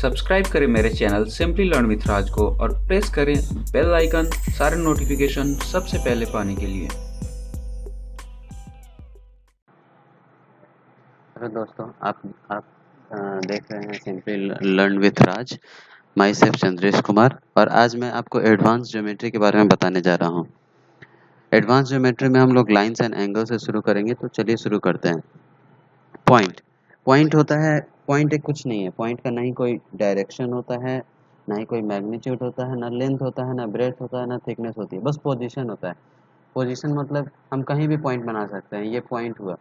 Subscribe करें मेरे channel simply learn with राज को और प्रेस करें बेल आइकन सारे नोटिफिकेशन सबसे पहले पाने के लिए। हेलो दोस्तों, आप देख रहे हैं simply learn with Raj. My self Chandresh Kumar, और आज मैं आपको एडवांस ज्योमेट्री के बारे में बताने जा रहा हूँ। एडवांस ज्योमेट्री में हम लोग लाइंस एंड एंगल से शुरू करेंगे, तो चलिए शुरू करते हैं। पॉइंट पॉइंट होता है, पॉइंट एक कुछ नहीं है। पॉइंट का ना ही कोई डायरेक्शन होता है, ना ही कोई मैग्नीट्यूड होता है, ना लेंथ होता है, ना ब्रेड्थ होता है, ना थिकनेस होती है, बस पोजीशन होता है। पोजीशन मतलब हम कहीं भी पॉइंट बना सकते हैं। ये पॉइंट हुआ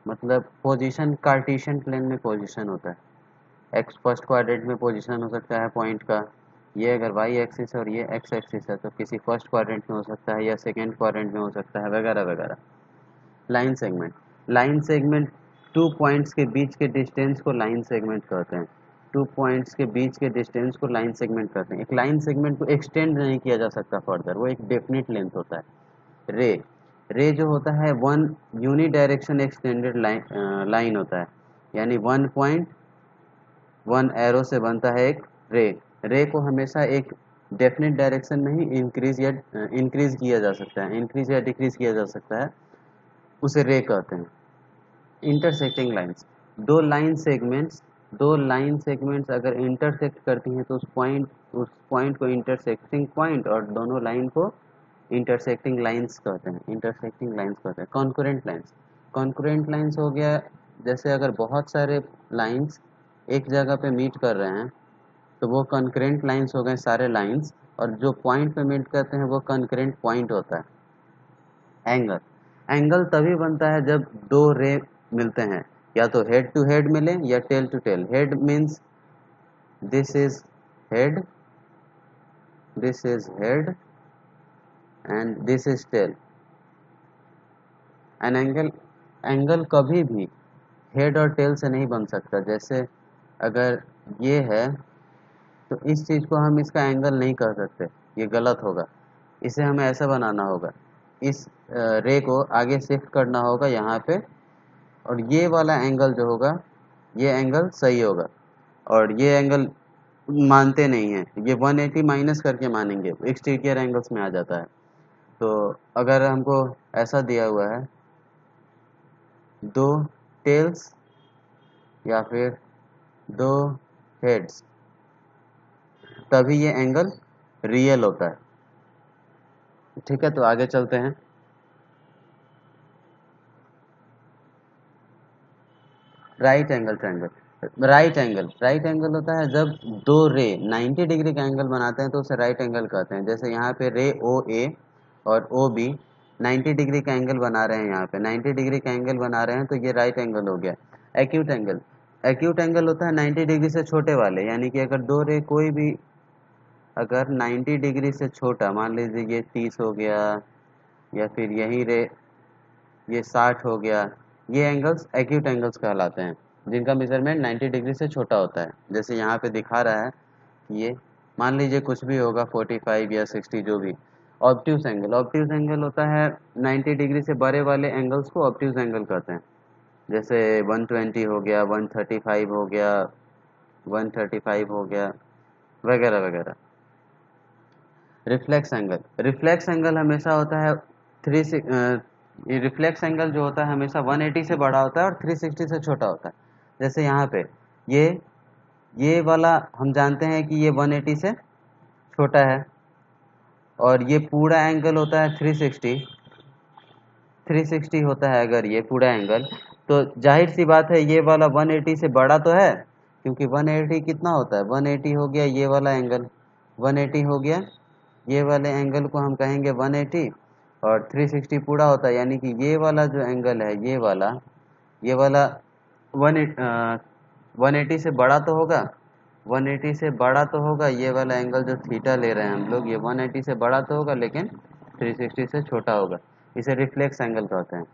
मतलब पोजीशन, कार्टेशियन प्लेन में पोजीशन होता है। एक्स फर्स्ट क्वाड्रेंट में पोजीशन हो सकता है पॉइंट का। ये अगर वाई एक्सिस है और ये एक्स एक्सिस है तो किसी फर्स्ट क्वाड्रेंट में हो सकता है या सेकेंड क्वाड्रेंट में हो सकता है, वगैरह वगैरह। लाइन सेगमेंट टू पॉइंट्स के बीच के डिस्टेंस को लाइन सेगमेंट कहते हैं। टू पॉइंट्स के बीच के डिस्टेंस को लाइन सेगमेंट कहते हैं। एक लाइन सेगमेंट को एक्सटेंड नहीं किया जा सकता फर्दर, वो एक डेफिनेट लेंथ होता है। रे रे जो होता है one unidirectional extended line होता है, यानी वन पॉइंट वन एरो से बनता है एक रे। रे को हमेशा एक डेफिनेट डायरेक्शन में ही इंक्रीज किया जा सकता है, इंक्रीज या डिक्रीज किया जा सकता है, उसे रे कहते हैं। इंटरसेक्टिंग लाइंस, दो लाइन सेगमेंट्स अगर इंटरसेक्ट करती हैं तो उस पॉइंट को इंटरसेक्टिंग पॉइंट, और दोनों लाइन को इंटरसेक्टिंग लाइंस कहते हैं। इंटरसेक्टिंग लाइंस कहते हैं। कॉन्करेंट लाइंस हो गया, जैसे अगर बहुत सारे लाइंस एक जगह पे मीट कर रहे हैं तो वो कॉन्करेंट लाइंस हो गए सारे लाइंस, और जो पॉइंट पे मीट करते हैं वो कॉन्करेंट पॉइंट होता है। एंगल तभी बनता है जब दो रे मिलते हैं, या तो हेड टू हेड मिले या tail two tail. Head means this is head, this is head and this is tail. An angle कभी भी हेड और टेल से नहीं बन सकता। जैसे अगर ये है तो इस चीज़ को हम इसका एंगल नहीं कह सकते, ये गलत होगा। इसे हमें ऐसा बनाना होगा, इस रे को आगे शिफ्ट करना होगा यहाँ पे, और ये वाला एंगल जो होगा ये एंगल सही होगा। और ये एंगल मानते नहीं हैं, ये 180 माइनस करके मानेंगे, एक्सटीरियर एंगल्स में आ जाता है। तो अगर हमको ऐसा दिया हुआ है दो टेल्स या फिर दो हेड्स, तभी ये एंगल रियल होता है। ठीक है, तो आगे चलते हैं। राइट एंगल होता है जब दो रे 90 डिग्री का एंगल बनाते हैं तो उसे राइट एंगल कहते हैं। जैसे यहाँ पे रे ओ ए और ओ बी 90 डिग्री का एंगल बना रहे हैं, यहाँ पे 90 डिग्री का एंगल बना रहे हैं, तो ये राइट एंगल हो गया। एक्यूट एंगल होता है 90 डिग्री से छोटे वाले, यानी कि अगर दो रे कोई भी अगर 90 डिग्री से छोटा, मान लीजिए ये 30 हो गया, या फिर यही रे ये 60 हो गया, ये एंगल्स एक्यूट एंगल्स कहलाते हैं, जिनका मेजरमेंट 90 डिग्री से छोटा होता है। जैसे यहाँ पे दिखा रहा है कि ये मान लीजिए कुछ भी होगा 45 या 60 जो भी। ऑब्ट्यूज एंगल होता है 90 डिग्री से बड़े वाले एंगल्स को ऑब्ट्यूज एंगल कहते हैं। जैसे 120 हो गया, 135 हो गया, 135 हो गया, वगैरह वगैरह। रिफ्लेक्स एंगल हमेशा होता है रिफ्लेक्स एंगल जो होता है हमेशा 180 से बड़ा होता है और 360 से छोटा होता है। जैसे यहाँ पे ये ये वाला हम जानते हैं कि ये 180 से छोटा है, और ये पूरा एंगल होता है 360 होता है। अगर ये पूरा एंगल, तो जाहिर सी बात है ये वाला 180 से बड़ा तो है, क्योंकि 180 कितना होता है, 180 हो गया ये वाला एंगल, 180 हो गया ये वाले एंगल को हम कहेंगे 180, और 360 पूरा होता है, यानी कि ये वाला जो एंगल है ये वाला 180 से बड़ा तो होगा, 180 से बड़ा तो होगा। ये वाला एंगल जो थीटा ले रहे हैं हम लोग, ये 180 से बड़ा तो होगा लेकिन 360 से छोटा होगा। इसे रिफ्लेक्स एंगल कहते हैं।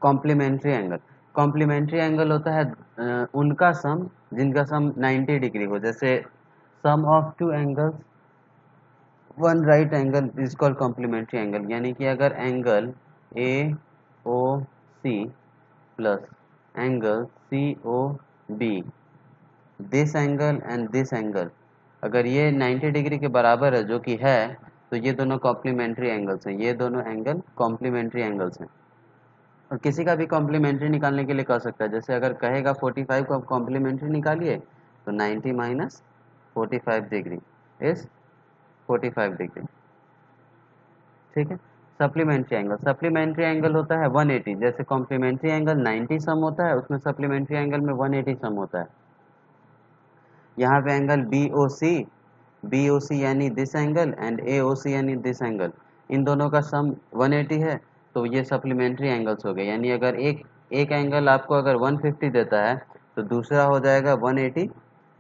कॉम्प्लीमेंट्री एंगल होता है उनका सम जिनका सम 90 डिग्री हो। जैसे sum of two angles one right angle is called complementary angle, यानी कि अगर angle A O C plus angle C O B this angle and this angle, अगर ये 90 डिग्री के बराबर है, जो कि है, तो ये दोनों कॉम्प्लीमेंट्री एंगल्स हैं, ये दोनों एंगल कॉम्प्लीमेंट्री एंगल्स हैं। और किसी का भी कॉम्प्लीमेंट्री निकालने के लिए कर सकता है, जैसे अगर कहेगा 45 को आप कॉम्प्लीमेंट्री निकालिए, तो 90 माइनस 45 डिग्री इज 45 डिग्री, ठीक है। सप्लीमेंट्री एंगल होता है 180, जैसे कॉम्प्लीमेंट्री एंगल 90 सम होता है, उसमें सप्लीमेंट्री एंगल में 180 सम होता है। यहाँ पे एंगल बी ओ सी यानी this angle and A O सी यानी दिस एंगल, इन दोनों का सम 180 है, तो ये सप्लीमेंट्री एंगल्स हो गए। यानी अगर एक एंगल आपको अगर 150 देता है, तो दूसरा हो जाएगा 180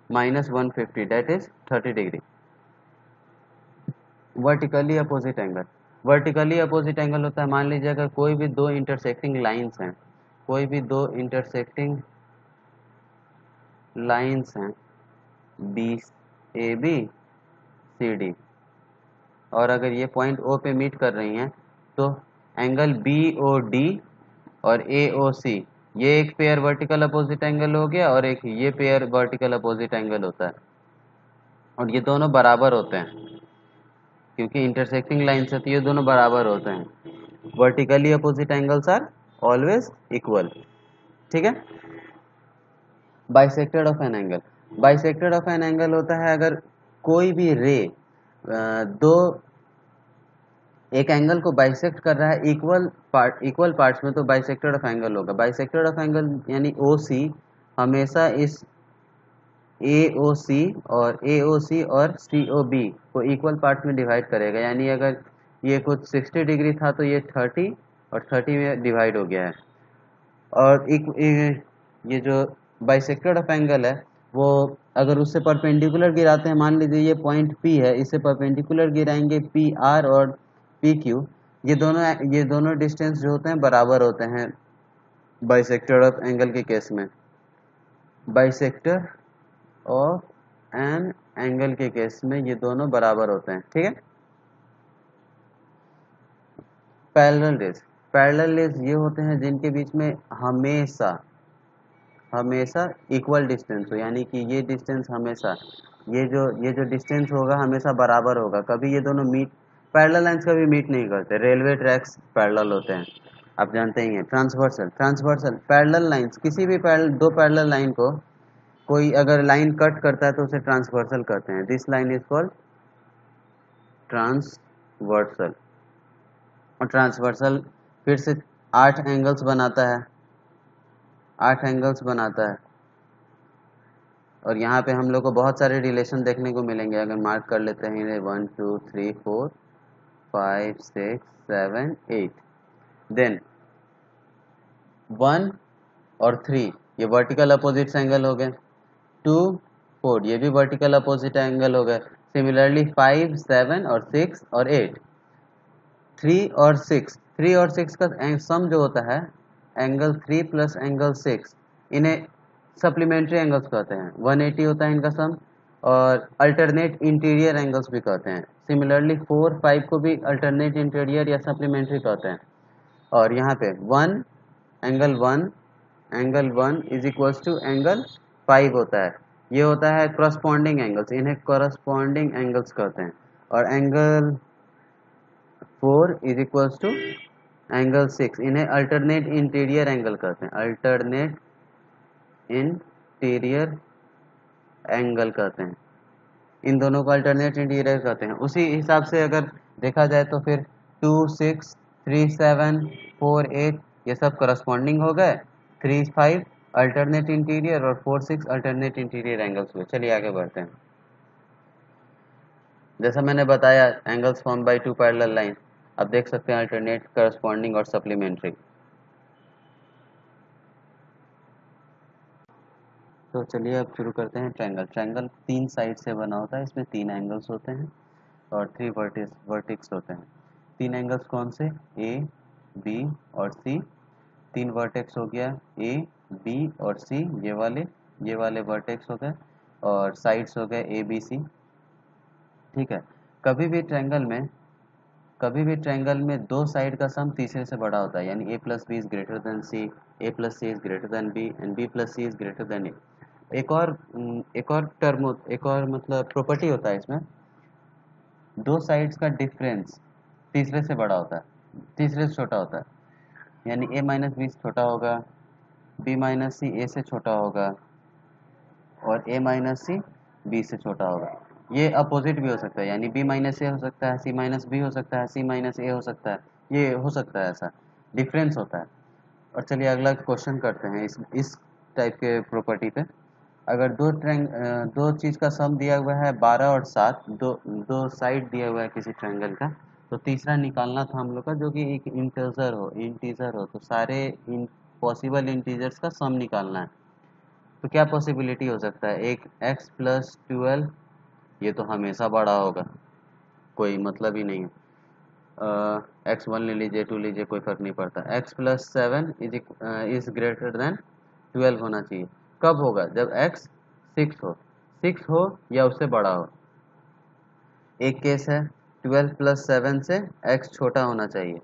minus 150, that is 30 degree. Vertically opposite angle, vertically opposite angle होता है, मान लीजिए अगर कोई भी दो इंटरसेक्टिंग लाइंस हैं, कोई भी दो इंटरसेक्टिंग लाइंस हैं, B A B C D, और अगर ये पॉइंट ओ पे मीट कर रही हैं, तो एंगल बी ओ डी और ए ओ सी, ये एक पेयर वर्टिकल अपोजिट एंगल हो गया, और एक ये पेयर वर्टिकल अपोजिट एंगल होता है, और ये दोनों बराबर होते हैं, क्योंकि इंटरसेक्टिंग लाइन से, तो ये दोनों बराबर होते हैं। Vertically opposite angles are always equal, ठीक है। Bisected of an angle, bisected of an angle होता है अगर कोई भी रे दो एक एंगल को बाइसेक्ट कर रहा है इक्वल पार्ट्स में, तो बाइसेक्टेड ऑफ एंगल होगा। बाइसेक्टेड ऑफ एंगल यानी ओ सी हमेशा इस ए ओ सी और सी ओ बी को इक्वल पार्ट्स में डिवाइड करेगा। यानी अगर ये कुछ 60 डिग्री था, तो ये 30 और 30 में डिवाइड हो गया है। और ये जो बाइसेक्टेड ऑफ एंगल है, वो अगर उससे परपेंडिकुलर गिराते हैं, मान लीजिए ये पॉइंट P है, इससे परपेंडिकुलर गिराएंगे PR और PQ, ये दोनों डिस्टेंस जो होते हैं बराबर होते हैं बाइसेक्टर ऑफ एंगल के केस में। बाइसेक्टर ऑफ एन एंगल के केस में ये दोनों बराबर होते हैं, ठीक है। पैरेलल रेज, पैरेलल रेज ये होते हैं जिनके बीच में हमेशा इक्वल डिस्टेंस हो, यानी कि ये डिस्टेंस हमेशा, ये जो डिस्टेंस होगा हमेशा बराबर होगा, कभी ये दोनों मीट, पैरेलल लाइंस कभी मीट नहीं करते। रेलवे ट्रैक्स पैरेलल होते हैं, आप जानते ही हैं। ट्रांसवर्सल पैरेलल लाइंस, किसी भी दो पैरेलल लाइन को कोई अगर लाइन कट करता है, तो उसे ट्रांसवर्सल कहते हैं। This line is called transversal. और ट्रांसवर्सल फिर से 8 एंगल्स बनाता है, 8 एंगल्स बनाता है। और यहाँ पे हम लोग को बहुत सारे रिलेशन देखने को मिलेंगे, अगर मार्क कर लेते हैं 1 2 3 4 5 6 7 8, देन 1 और 3 ये वर्टिकल अपोजिट एंगल हो गए, 2 4 ये भी वर्टिकल अपोजिट एंगल हो गए। सिमिलरली 5 7 और 6 और 8, 3 और 6 का सम जो होता है, एंगल 3 प्लस एंगल 6, इन्हें सप्लीमेंट्री एंगल्स कहते हैं। 180 होता है इनका सम, और अल्टरनेट इंटीरियर एंगल्स भी कहते हैं। सिमिलरली 4 5 को भी अल्टरनेट इंटीरियर या सप्लीमेंट्री कहते हैं। और यहाँ पे 1 angle 1 is equals to angle 5 होता है, ये होता है करस्पॉन्डिंग एंगल्स, इन्हें करस्पॉन्डिंग एंगल्स कहते हैं। और angle 4 is equals to angle 6, इन्हें अल्टरनेट इंटीरियर एंगल कहते हैं, अल्टरनेट इंटीरियर एंगल कहते हैं। इन दोनों को अल्टरनेट इंटीरियर कहते हैं। उसी हिसाब से अगर देखा जाए, तो फिर 2 6 3 7 4 8 ये सब करस्पॉन्डिंग हो गए, 3 5 अल्टरनेट इंटीरियर और 4 6 अल्टरनेट इंटीरियर एंगल्स हुए। चलिए आगे बढ़ते हैं। जैसा मैंने बताया, angles form by 2 parallel line, आप देख सकते हैं अल्टरनेट, करस्पॉन्डिंग और सप्लीमेंट्री। तो चलिए अब शुरू करते हैं। ट्रायंगल 3 साइड से बना होता है, इसमें 3 एंगल्स होते हैं और 3 वर्टिक्स होते हैं। 3 एंगल्स कौन से? ए बी और सी। 3 वर्टेक्स हो गया ए बी और सी, ये वाले वर्टेक्स हो गए, और साइड्स हो गए ए बी सी, ठीक है। कभी भी ट्रायंगल में दो साइड का सम तीसरे से बड़ा होता है, यानी A plus B is greater than C, A plus C is greater than B, and B plus C is greater than A. एक और मतलब प्रॉपर्टी होता है इसमें, दो साइड्स का डिफरेंस तीसरे से बड़ा होता है, तीसरे से छोटा होता है। यानी a माइनस बी से छोटा होगा, b माइनस सी ए से छोटा होगा, और a माइनस सी बी से छोटा होगा। ये अपोजिट भी हो सकता है, यानी b माइनस ए हो सकता है, c माइनस बी हो सकता है, c माइनस ए हो सकता है, ये हो सकता है, ऐसा डिफरेंस होता है। और चलिए अगला क्वेश्चन करते हैं इस टाइप के प्रॉपर्टी पे। अगर दो चीज़ का सम दिया हुआ है 12 और 7, दो साइड दिया हुआ है किसी ट्रायंगल का, तो तीसरा निकालना था हम लोग का, जो कि एक इंटीजर हो, तो सारे पॉसिबल इंटीजर्स का सम निकालना है। तो क्या पॉसिबिलिटी हो सकता है, एक x प्लस 12, ये तो हमेशा बड़ा होगा, कोई मतलब ही नहीं है। x1 ले लीजिए, 2 लीजिए, कोई फर्क नहीं पड़ता। x plus 7 is greater then 12 होना चाहिए। कब होगा, जब x 6 हो या उससे बड़ा हो। एक केस है 12 प्लस 7 से x छोटा होना चाहिए।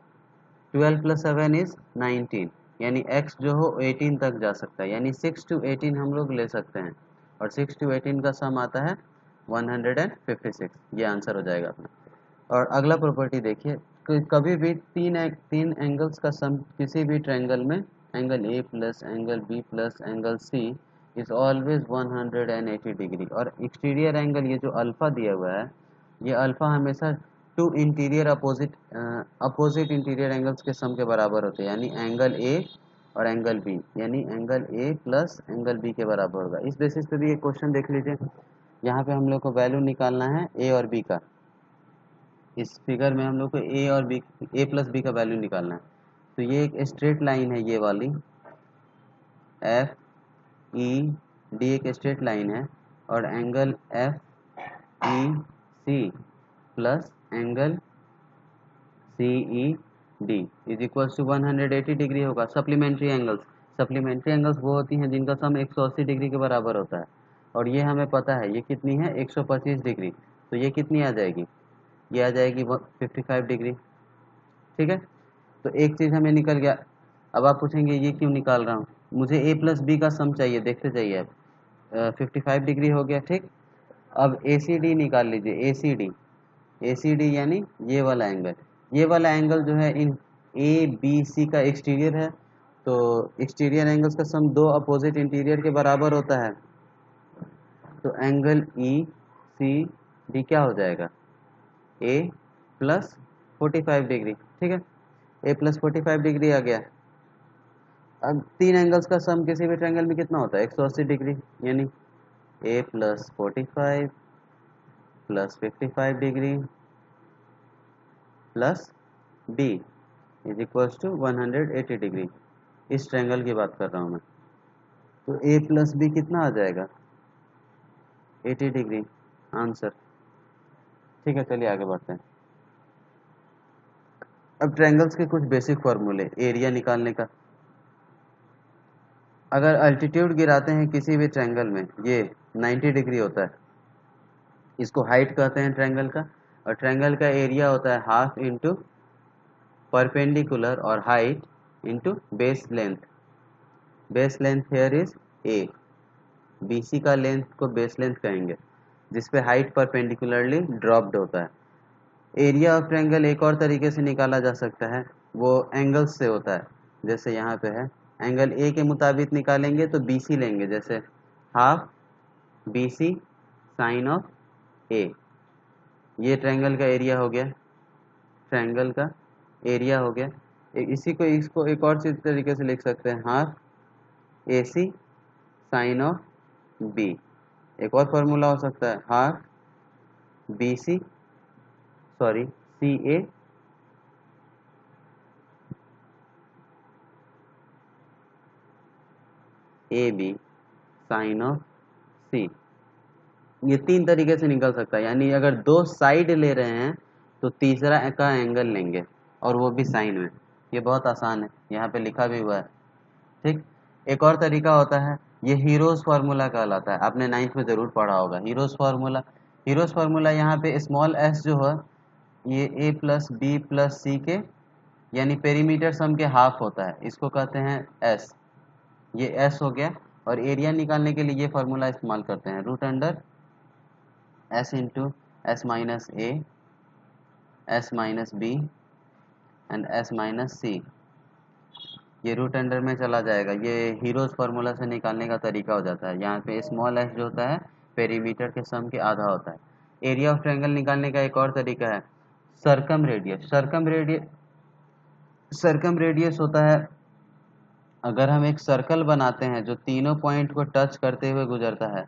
12 प्लस 7 इज 19, यानी x जो हो 18 तक जा सकता है, यानी 6 to 18 हम लोग ले सकते हैं, और 6 to 18 का सम आता है 156। ये आंसर हो जाएगा अपना। और अगला प्रॉपर्टी देखिए, कभी भी तीन एंगल्स का सम किसी भी ट्रायंगल में, angle A plus angle B plus angle C is always 180 degree. और एक्सटीरियर एंगल ये जो अल्फा दिया हुआ है, ये अल्फा हमेशा two interior opposite interior angles के सम के बराबर होते हैं, यानी एंगल ए और एंगल बी, यानी angle A plus angle B के बराबर होगा। इस बेसिस पे भी एक क्वेश्चन देख लीजिए, यहाँ पे हम लोग को वैल्यू निकालना है ए और बी का। इस फिगर में हम लोग को ए और बी, ए प्लस बी का वैल्यू निकालना है। तो ये एक स्ट्रेट लाइन है, ये वाली एफ ई डी एक स्ट्रेट लाइन है, और angle F E C plus angle C E D is equal to 180 degree होगा। सप्लीमेंट्री एंगल्स वो होती हैं जिनका सम 180 डिग्री के बराबर होता है, और ये हमें पता है ये कितनी है, 125 डिग्री। तो ये कितनी आ जाएगी, ये आ जाएगी 55 डिग्री। ठीक है, तो एक चीज़ हमें निकल गया। अब आप पूछेंगे ये क्यों निकाल रहा हूँ, मुझे ए प्लस बी का सम चाहिए, देखते जाइए आप। 55 डिग्री हो गया, ठीक। अब ए सी डी निकाल लीजिए, ए सी डी यानी ये वाला एंगल, ये वाला एंगल जो है इन ए बी सी का एक्सटीरियर है, तो एक्सटीरियर एंगल्स का सम दो अपोजिट इंटीरियर के बराबर होता है। तो एंगल ई सी डी क्या हो जाएगा, ए प्लस 45 डिग्री। ठीक है, ए प्लस 45 डिग्री आ गया। अब तीन एंगल्स का सम किसी भी ट्रायंगल में कितना होता है, 180 डिग्री, यानी A plus 45 plus 55 degree plus B is equal to 180 degree. इस ट्रायंगल की बात कर रहा हूँ मैं। तो ए प्लस बी कितना आ जाएगा, 80 डिग्री आंसर। ठीक है, चलिए आगे बढ़ते हैं। अब ट्रायंगल्स के कुछ बेसिक फॉर्मूले, एरिया निकालने का। अगर अल्टीट्यूड गिराते हैं किसी भी ट्रायंगल में, ये 90 डिग्री होता है, इसको हाइट कहते हैं ट्रायंगल का। और ट्रायंगल का एरिया होता है हाफ इंटू परपेंडिकुलर और height into base length. Base length here is a, BC का लेंथ को बेस लेंथ कहेंगे, जिसपे हाइट परपेंडिकुलरली ड्रॉप्ड होता है। एरिया ऑफ ट्रायंगल एक और तरीके से निकाला जा सकता है, वो एंगल्स से होता है। जैसे यहाँ पे है, एंगल ए के मुताबिक निकालेंगे तो बीसी लेंगे, जैसे हाफ बीसी साइन ऑफ ए, ये ट्रायंगल का एरिया हो गया, ट्रायंगल का एरिया हो गया। इसी को इसको एक और चीज तरीके से लिख सकते हैं, half A C sine of B. एक और फॉर्मूला हो सकता है, half B C A B sine of C. ये तीन तरीके से निकल सकता है, यानी अगर दो साइड ले रहे हैं तो तीसरा का एंगल लेंगे, और वो भी साइन में। ये बहुत आसान है, यहाँ पे लिखा भी हुआ है। ठीक, एक और तरीका होता है, ये हीरोज फार्मूला कहलाता है, आपने 9th में जरूर पढ़ा होगा हीरोज फार्मूला यहाँ पे स्मॉल एस जो है, ये ए प्लस बी प्लस सी के यानी पेरीमीटर सम के हाफ होता है, इसको कहते हैं एस। ये एस हो गया, और एरिया निकालने के लिए ये फार्मूला इस्तेमाल करते हैं, root under S into S minus A, S minus B and S minus C. ये रूट अंडर में चला जाएगा, ये हीरोज फार्मूला से निकालने का तरीका हो जाता है। यहाँ पे स्मॉल एस जो होता है पेरीमीटर के सम के आधा होता है। एरिया ऑफ ट्रायंगल निकालने का एक और तरीका है सर्कम रेडियस। सर्कम रेडियस होता है, अगर हम एक सर्कल बनाते हैं जो तीनों पॉइंट को टच करते हुए गुजरता है,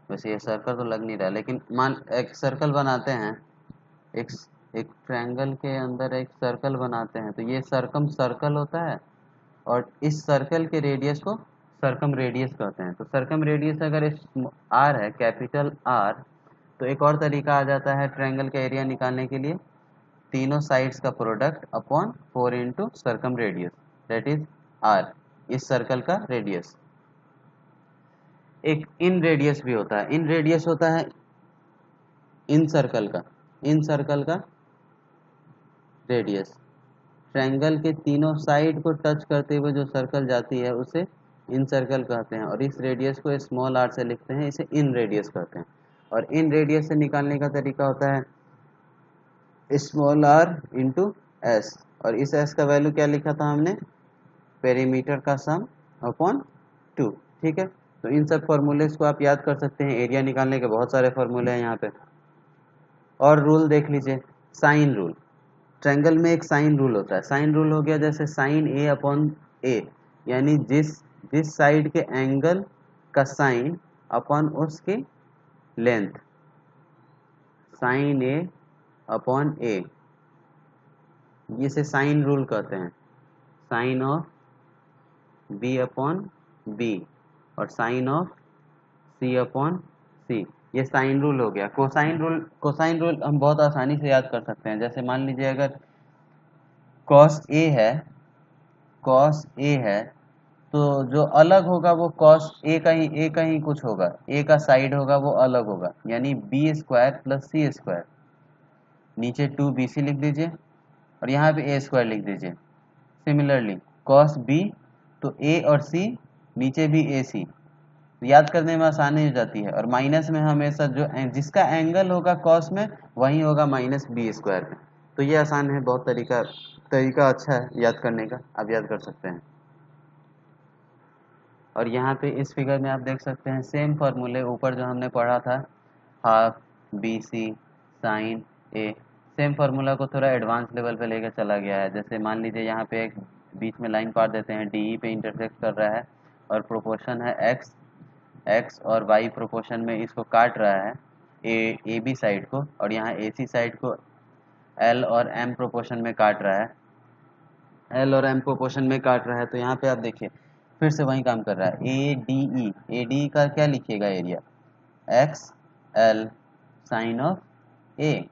वैसे ये सर्कल तो लग नहीं रहा, लेकिन मान एक सर्कल बनाते हैं, एक एक ट्रायंगल के अंदर एक सर्कल बनाते हैं, तो ये सर्कम सर्कल होता है और इस सर्कल के रेडियस को सर्कम रेडियस कहते हैं। तो सर्कम रेडियस अगर आर है, कैपिटल आर, तो एक और तरीका आ जाता है ट्रायंगल का एरिया निकालने के लिए, तीनों साइड्स का product upon 4 into circumradius, that is R, इस सर्कल का रेडियस। एक इन रेडियस भी होता है, इन रेडियस होता है इन सर्कल का रेडियस। ट्रायंगल के तीनों साइड को टच करते हुए जो सर्कल जाती है उसे इन सर्कल कहते हैं, और इस रेडियस को स्मॉल आर से लिखते हैं, इसे इन रेडियस कहते हैं। और इन रेडियस से निकालने का तरीका होता है स्मॉल आर इंटू एस, और इस एस का वैल्यू क्या लिखा था हमने, पेरीमीटर का सम अपॉन 2। ठीक है, तो इन सब फॉर्मूलेस को आप याद कर सकते हैं। एरिया निकालने के बहुत सारे फॉर्मूले हैं यहाँ पे। और रूल देख लीजिए, साइन रूल। ट्रायंगल में एक साइन रूल होता है। साइन रूल हो गया जैसे साइन ए अपॉन ए, यानी जिस साइड के एंगल का साइन अपॉन उसकी length, sine A upon A, इसे साइन रूल कहते हैं। Sine of B upon B और sine of C upon C, ये साइन रूल हो गया। कोसाइन रूल हम बहुत आसानी से याद कर सकते हैं। जैसे मान लीजिए अगर कॉस ए है तो जो अलग होगा वो कॉस ए का ही कुछ होगा, ए का साइड होगा वो अलग होगा, यानी बी स्क्वायर प्लस सी स्क्वायर, नीचे 2bc लिख दीजिए और यहाँ पे ए स्क्वायर लिख दीजिए। सिमिलरली कॉस बी, तो ए और सी, नीचे भी ए सी, याद करने में आसानी हो जाती है। और माइनस में हमेशा जो जिसका एंगल होगा कॉस में वही होगा माइनस बी स्क्वायर में। तो ये आसान है, बहुत तरीका अच्छा है याद करने का, आप याद कर सकते हैं। और यहाँ पे इस फिगर में आप देख सकते हैं सेम फार्मूले ऊपर जो हमने पढ़ा था, हाफ बी सी साइन ए, सेम फार्मूला को थोड़ा एडवांस लेवल पे लेकर चला गया है। जैसे मान लीजिए यहाँ पे एक बीच में लाइन काट देते हैं, डी पे इंटरसेक्ट कर रहा है और प्रोपोर्शन है एक्स और वाई प्रोपोर्शन में इसको काट रहा है ए बी साइड को, और यहाँ ए सी साइड को एल और एम प्रोपोर्शन में काट रहा है, तो यहाँ पे आप देखिए फिर से वही काम कर रहा है। ए डी का क्या लिखिएगा area, X L sine of A,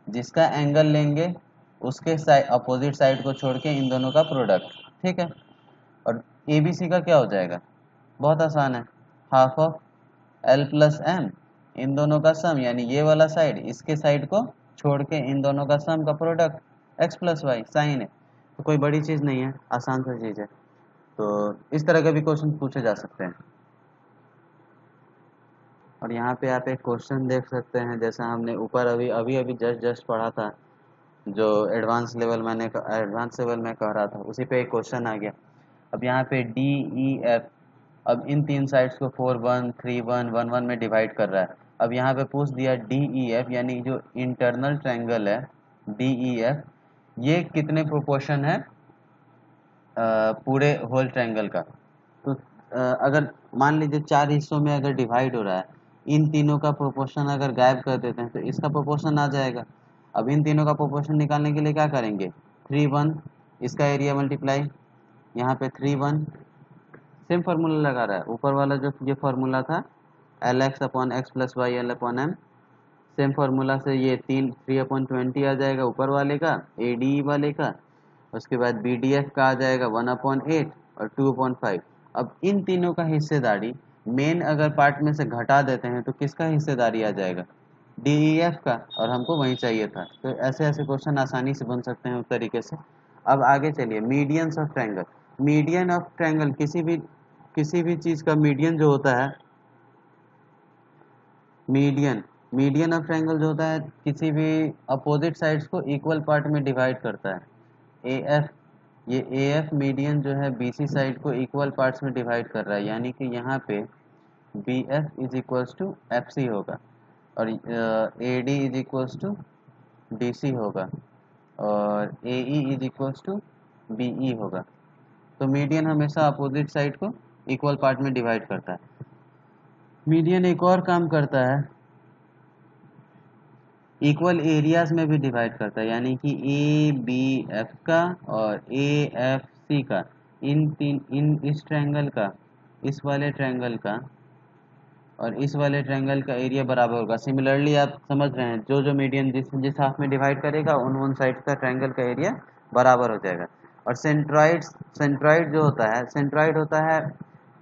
जिसका एंगल लेंगे उसके अपोजिट साइड को छोड़ के इन दोनों का प्रोडक्ट। ठीक है, और ए बी सी का क्या हो जाएगा, बहुत आसान है, half of L plus M, इन दोनों का सम, यानी ये वाला साइड इसके साइड को छोड़ के इन दोनों का सम का product X plus Y, sign है। तो कोई बड़ी चीज़ नहीं है, आसान सा चीज़ है। तो इस तरह के भी क्वेश्चन पूछे जा सकते हैं। और यहाँ पे आप एक क्वेश्चन देख सकते हैं, जैसा हमने ऊपर अभी जस्ट पढ़ा था, जो एडवांस लेवल में कह रहा था, उसी पे एक क्वेश्चन आ गया। अब यहाँ पे डी ई एफ, अब इन तीन साइड्स को 4 1 3 1 1 1 में डिवाइड कर रहा है। अब यहाँ पे पूछ दिया डी ई एफ, यानी जो इंटरनल ट्रायंगल है डी ई एफ, ये कितने प्रोपोर्शन है पूरे होल ट्रायंगल का। तो अगर मान लीजिए 4 हिस्सों में अगर डिवाइड हो रहा है, इन तीनों का प्रोपोर्शन अगर गायब कर देते हैं तो इसका प्रोपोर्शन आ जाएगा। अब इन तीनों का प्रोपोर्शन निकालने के लिए क्या करेंगे, 3 1, इसका एरिया मल्टीप्लाई, यहाँ पे 3 1, सेम फार्मूला लगा रहा है, ऊपर वाला जो ये फार्मूला था L X upon X plus Y L upon M, same formula से ये 3 अपॉन 20 आ जाएगा ऊपर वाले का, ए डी वाले का, उसके बाद बी डी एफ का आ जाएगा 1 अपॉन 8 और 2 अपॉन 5। अब इन तीनों का हिस्सेदारी मेन अगर पार्ट में से घटा देते हैं तो किसका हिस्सेदारी आ जाएगा, डी ई एफ का, और हमको वही चाहिए था। तो ऐसे ऐसे क्वेश्चन आसानी से बन सकते हैं उस तरीके से। अब आगे चलिए, medians of triangle. Median of triangle किसी भी किसी भी चीज़ का मीडियन जो होता है, मीडियन ऑफ ट्रायंगल जो होता है किसी भी अपोजिट साइड्स को इक्वल पार्ट में डिवाइड करता है। ए एफ, ये ए एफ मीडियन जो है बी सी साइड को इक्वल पार्ट्स में डिवाइड कर रहा है, यानी कि यहाँ पे B F is equals to F C होगा और A D is equals to D C होगा और A E is equals to B E होगा। तो मीडियन हमेशा अपोजिट साइड को इक्वल पार्ट में डिवाइड करता है। मीडियन एक और काम करता है, इक्वल एरियाज में भी डिवाइड करता है, यानी कि ए बी एफ का और ए एफ सी का, इन इस ट्रायंगल का, इस वाले ट्रायंगल का और इस वाले ट्रायंगल का एरिया बराबर होगा। सिमिलरली आप समझ रहे हैं, जो जो मीडियन जिस हाफ में डिवाइड करेगा उन साइड का ट्रायंगल का एरिया बराबर हो जाएगा। और सेंट्रॉइड जो होता है, सेंट्रॉइड होता है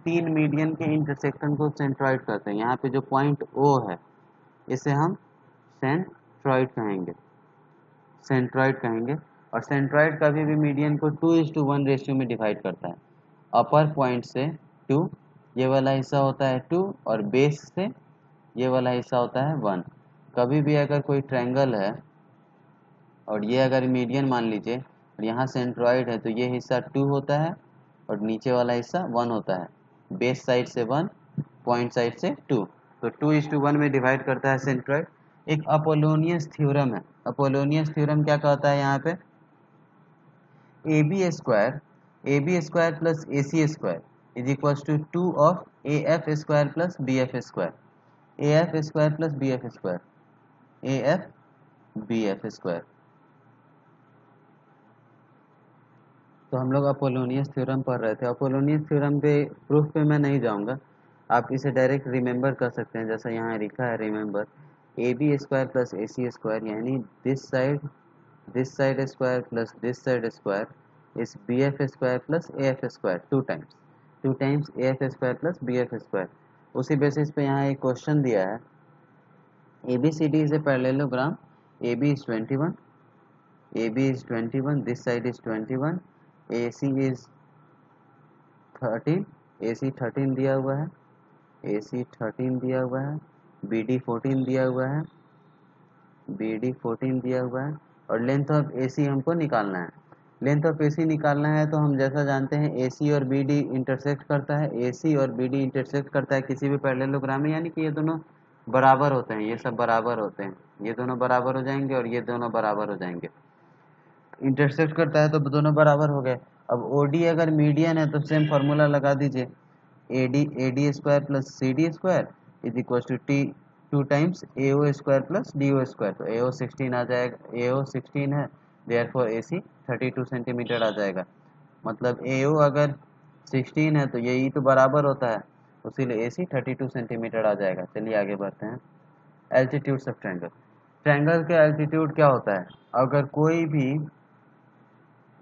तीन मीडियन के इंटरसेक्शन को सेंट्रॉइड करते हैं। यहाँ पे जो पॉइंट ओ है इसे हम सेंट्रॉइड कहेंगे और सेंट्रॉइड कभी भी मीडियन को 2:1 रेशियो में डिवाइड करता है। अपर पॉइंट से 2, ये वाला हिस्सा होता है 2 और बेस से ये वाला हिस्सा होता है 1। कभी भी अगर कोई ट्रायंगल है और ये अगर मीडियन मान लीजिए और यहाँ सेंट्रॉइड है, तो ये हिस्सा 2 होता है और नीचे वाला हिस्सा 1 होता है। बेस साइड से 1, पॉइंट साइड से 2, तो 2:1 में डिवाइड करता है सेंट्रॉइड। एक अपोलोनियस थ्योरम है। अपोलोनियस थ्योरम क्या कहता है यहाँ पे, A B square plus A C square is equal to 2 of A F square plus B F square, A F square plus B F square, A F B F square. तो हम लोग Apollonius theorem पढ़ रहे थे। Apollonius theorem पे proof पे मैं नहीं जाऊंगा, आप इसे डायरेक्ट रिमेंबर कर सकते हैं। जैसा यहाँ लिखा है, remember A B square plus A C square, यानी this side square plus this side square is B F square plus A F square, two times A F square plus B F square. उसी basis पे यहाँ एक question दिया है, A B C D is a parallelogram, A B is 21, this side is 21, AC is 13, AC 13 दिया हुआ है, AC 13 दिया हुआ है, BD 14 दिया हुआ है, BD 14 दिया हुआ है और लेंथ ऑफ AC हमको निकालना है। लेंथ ऑफ AC निकालना है तो हम जैसा जानते हैं AC और BD इंटरसेक्ट करता है, AC और BD इंटरसेक्ट करता है किसी भी पैरेललोग्राम में, यानी कि ये दोनों बराबर होते हैं, ये सब बराबर होते हैं, ये दोनों बराबर हो जाएंगे और ये दोनों बराबर हो जाएंगे। इंटरसेक्ट करता है तो दोनों बराबर हो गए। अब OD अगर मीडियन है तो सेम फार्मूला लगा दीजिए, AD square plus CD square is equal to T 2 times AO square plus DO square. तो AO 16 आ जाएगा, AO 16 है, देयरफॉर AC 32 सेंटीमीटर आ जाएगा। मतलब AO अगर 16 है तो यही तो बराबर होता है, उसीलिए AC 32 सेंटीमीटर आ जाएगा। चलिए आगे बढ़ते हैं। एल्टीट्यूड्स ऑफ ट्रायंगल के एल्टीट्यूड क्या होता है, अगर कोई भी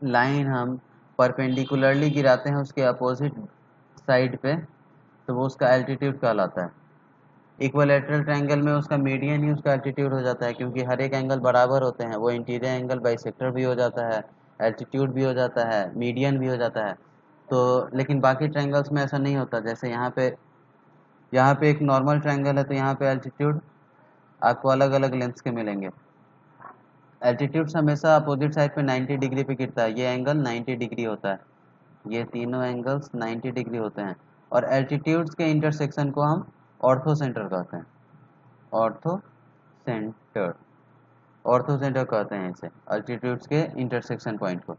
लाइन हम परपेंडिकुलरली गिराते हैं उसके अपोजिट साइड पे तो वो उसका एल्टीट्यूड कहलाता है। इक्विलैटरल ट्रायंगल में उसका मीडियन ही उसका एल्टीट्यूड हो जाता है, क्योंकि हर एक एंगल बराबर होते हैं, वो इंटीरियर एंगल बाइसेक्टर भी हो जाता है, एल्टीट्यूड भी हो जाता है, मीडियन भी हो जाता है। तो लेकिन बाकी ट्रायंगल्स में ऐसा नहीं होता। जैसे यहाँ पे एक नॉर्मल ट्रायंगल है तो यहाँ पे एल्टीट्यूड आपको अलग अलग लेंथ्स के मिलेंगे। एल्टीट्यूड्स हमेशा अपोजिट साइड पे 90 डिग्री पे गिरता है, ये एंगल 90 डिग्री होता है, ये तीनों एंगल्स 90 डिग्री होते हैं। और एल्टीट्यूड्स के इंटरसेक्शन को हम ऑर्थो सेंटर कहते हैं, ऑर्थो सेंटर कहते हैं इसे, एल्टीट्यूड्स के इंटरसेक्शन पॉइंट को।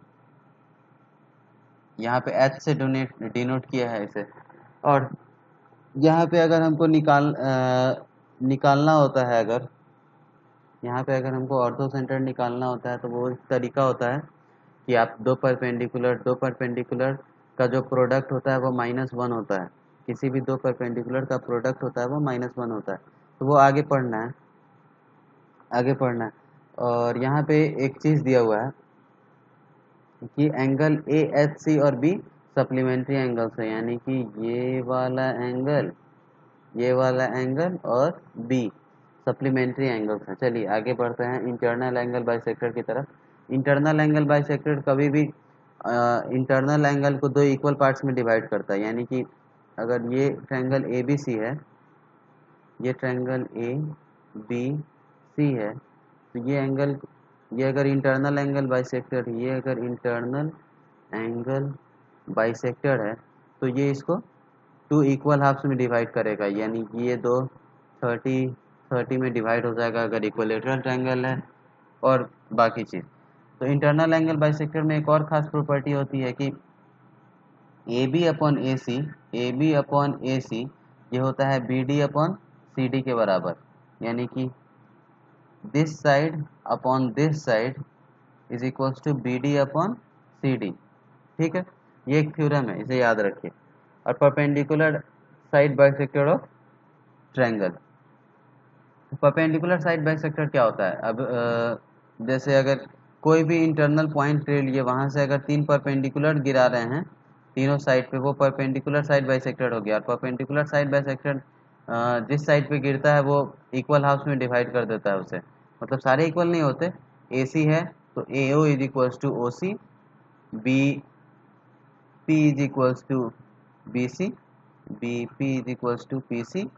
यहाँ पे H से डिनोट किया है इसे। और यहाँ पे अगर हमको निकालना होता है, अगर यहाँ पे अगर हमको ऑर्थो सेंटर निकालना होता है तो वो तरीका होता है कि आप दो परपेंडिकुलर का जो प्रोडक्ट होता है वो -1 होता है। किसी भी दो परपेंडिकुलर का प्रोडक्ट होता है वो -1 होता है। तो वो आगे पढ़ना है। और यहाँ पे एक चीज़ दिया हुआ है कि एंगल AHC और B सप्लीमेंट्री एंगल्स है, यानी कि ये वाला एंगल और B सप्लीमेंट्री एंगल्स है। चलिए आगे बढ़ते हैं इंटरनल एंगल बाइसेक्टर की तरफ। इंटरनल एंगल बाइसेक्टर कभी भी इंटरनल एंगल को दो इक्वल पार्ट्स में डिवाइड करता है, यानी कि अगर ये ट्रायंगल ए बी सी है, ये ट्रायंगल ए बी सी है, तो ये एंगल, ये अगर इंटरनल एंगल बाइसेक्टर, ये अगर इंटरनल एंगल बाइसेक्टर है, तो ये इसको 2 इक्वल हाफ्स में डिवाइड करेगा, यानी कि ये दो 30 में डिवाइड हो जाएगा अगर इक्विलेटरल ट्रायंगल है, और बाकी चीज़। तो इंटरनल एंगल बाइसेक्टर में एक और ख़ास प्रॉपर्टी होती है कि A B upon A C, A B upon A C ये होता है B D upon C D के बराबर, यानी कि this side upon this side is equals to B D upon C D. ठीक है, ये एक थ्योरम है, इसे याद रखिए। और perpendicular side bisector of triangle, perpendicular side bisector क्या होता है? अब जैसे अगर कोई भी इंटरनल पॉइंट ले लिए, वहाँ से अगर 3 परपेंडिकुलर गिरा रहे हैं तीनों साइड पे, वो परपेंडिकुलर साइड बाइसेक्टर हो गया। और परपेंडिकुलर साइड बाइसेक्टर जिस साइड पे गिरता है वो इक्वल हाफ्स में डिवाइड कर देता है उसे, मतलब सारे इक्वल नहीं होते। ए सी है तो A O is equals to O C, B P is equals to B C, B P is equals to P C,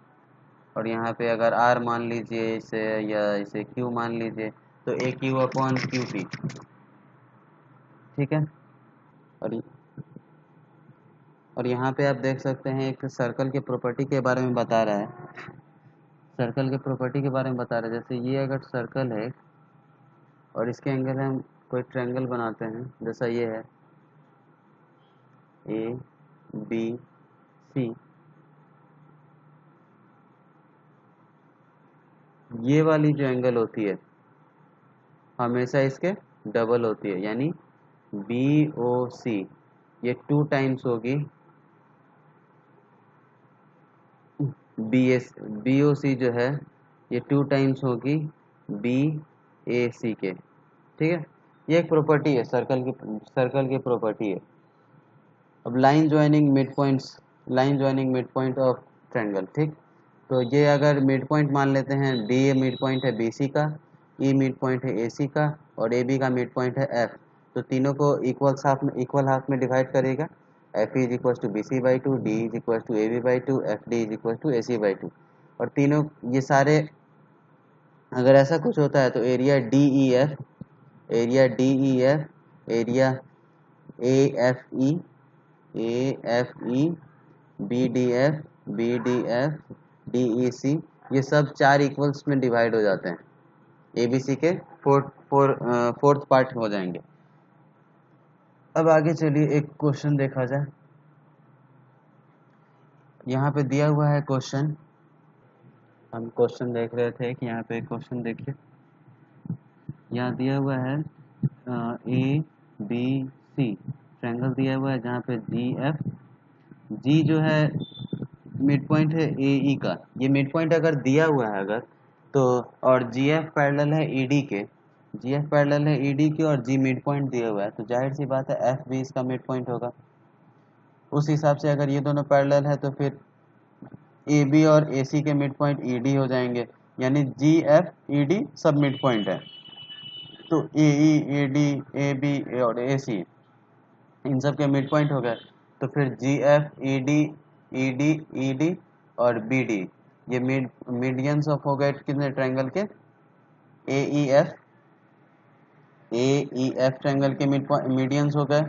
और यहाँ पे अगर R मान लीजिए इसे, या इसे Q मान लीजिए, तो ए क्यू अपॉन क्यू पी। ठीक है, और और यहाँ पे आप देख सकते हैं एक सर्कल के प्रॉपर्टी के बारे में बता रहा है, सर्कल के प्रॉपर्टी के बारे में बता रहा है। जैसे ये अगर सर्कल है और इसके एंगल हम कोई ट्रायंगल बनाते हैं, जैसा ये है ए बी सी, ये वाली जो एंगल होती है हमेशा इसके डबल होती है, यानी बी ओ सी ये 2 टाइम्स होगी बी ओ सी जो है ये 2 टाइम्स होगी बी ए सी के। ठीक है, ये एक प्रॉपर्टी है सर्कल की प्रॉपर्टी है। अब line joining mid points, line joining mid point of triangle. ठीक, तो ये अगर मिड पॉइंट मान लेते हैं, डी ए मिड पॉइंट है बी सी का, ई मिड पॉइंट है ए सी का, और ए बी का मिड पॉइंट है एफ, तो तीनों को इक्वल हाफ में डिवाइड करेगा। F is equal to B C by two, D is equal to A B by to, F D is equal to A C by two. और तीनों ये सारे अगर ऐसा कुछ होता है तो area D E F, area D E F, area A F E, A F E, B D F, B D F, D E C, ये सब 4 इक्वल्स में डिवाइड हो जाते हैं, ए बी सी के फोर्थ पार्ट हो जाएंगे। अब आगे चलिए एक क्वेश्चन देखा जाए। यहाँ पे दिया हुआ है क्वेश्चन, हम क्वेश्चन देख रहे थे कि यहाँ पे क्वेश्चन देखिए, यहाँ दिया हुआ है ए बी सी ट्रायंगल दिया हुआ है, जहाँ पे जी एफ, जी जो है मिड पॉइंट है ए ई का, ये मिड पॉइंट अगर दिया हुआ है अगर तो, और जी एफ पैरेलल है ई डी के, जी एफ पैरेलल है ई डी के, और जी मिड पॉइंट दिया हुआ है, तो जाहिर सी बात है एफ भी इसका मिड पॉइंट होगा। उस हिसाब से अगर ये दोनों पैरेलल है तो फिर ए बी और ए सी के मिड पॉइंट ई डी हो जाएंगे, यानी जी एफ ई डी सब मिड पॉइंट है। तो ए ई, ए डी, ए बी और ए सी इन सब के मिड पॉइंट हो गए, तो फिर G F E D, E D, E D और बी डी ये मीडियंस ऑफ हो गए कितने ट्रायंगल के, A E F, A E F triangle के मीडियंस हो गए,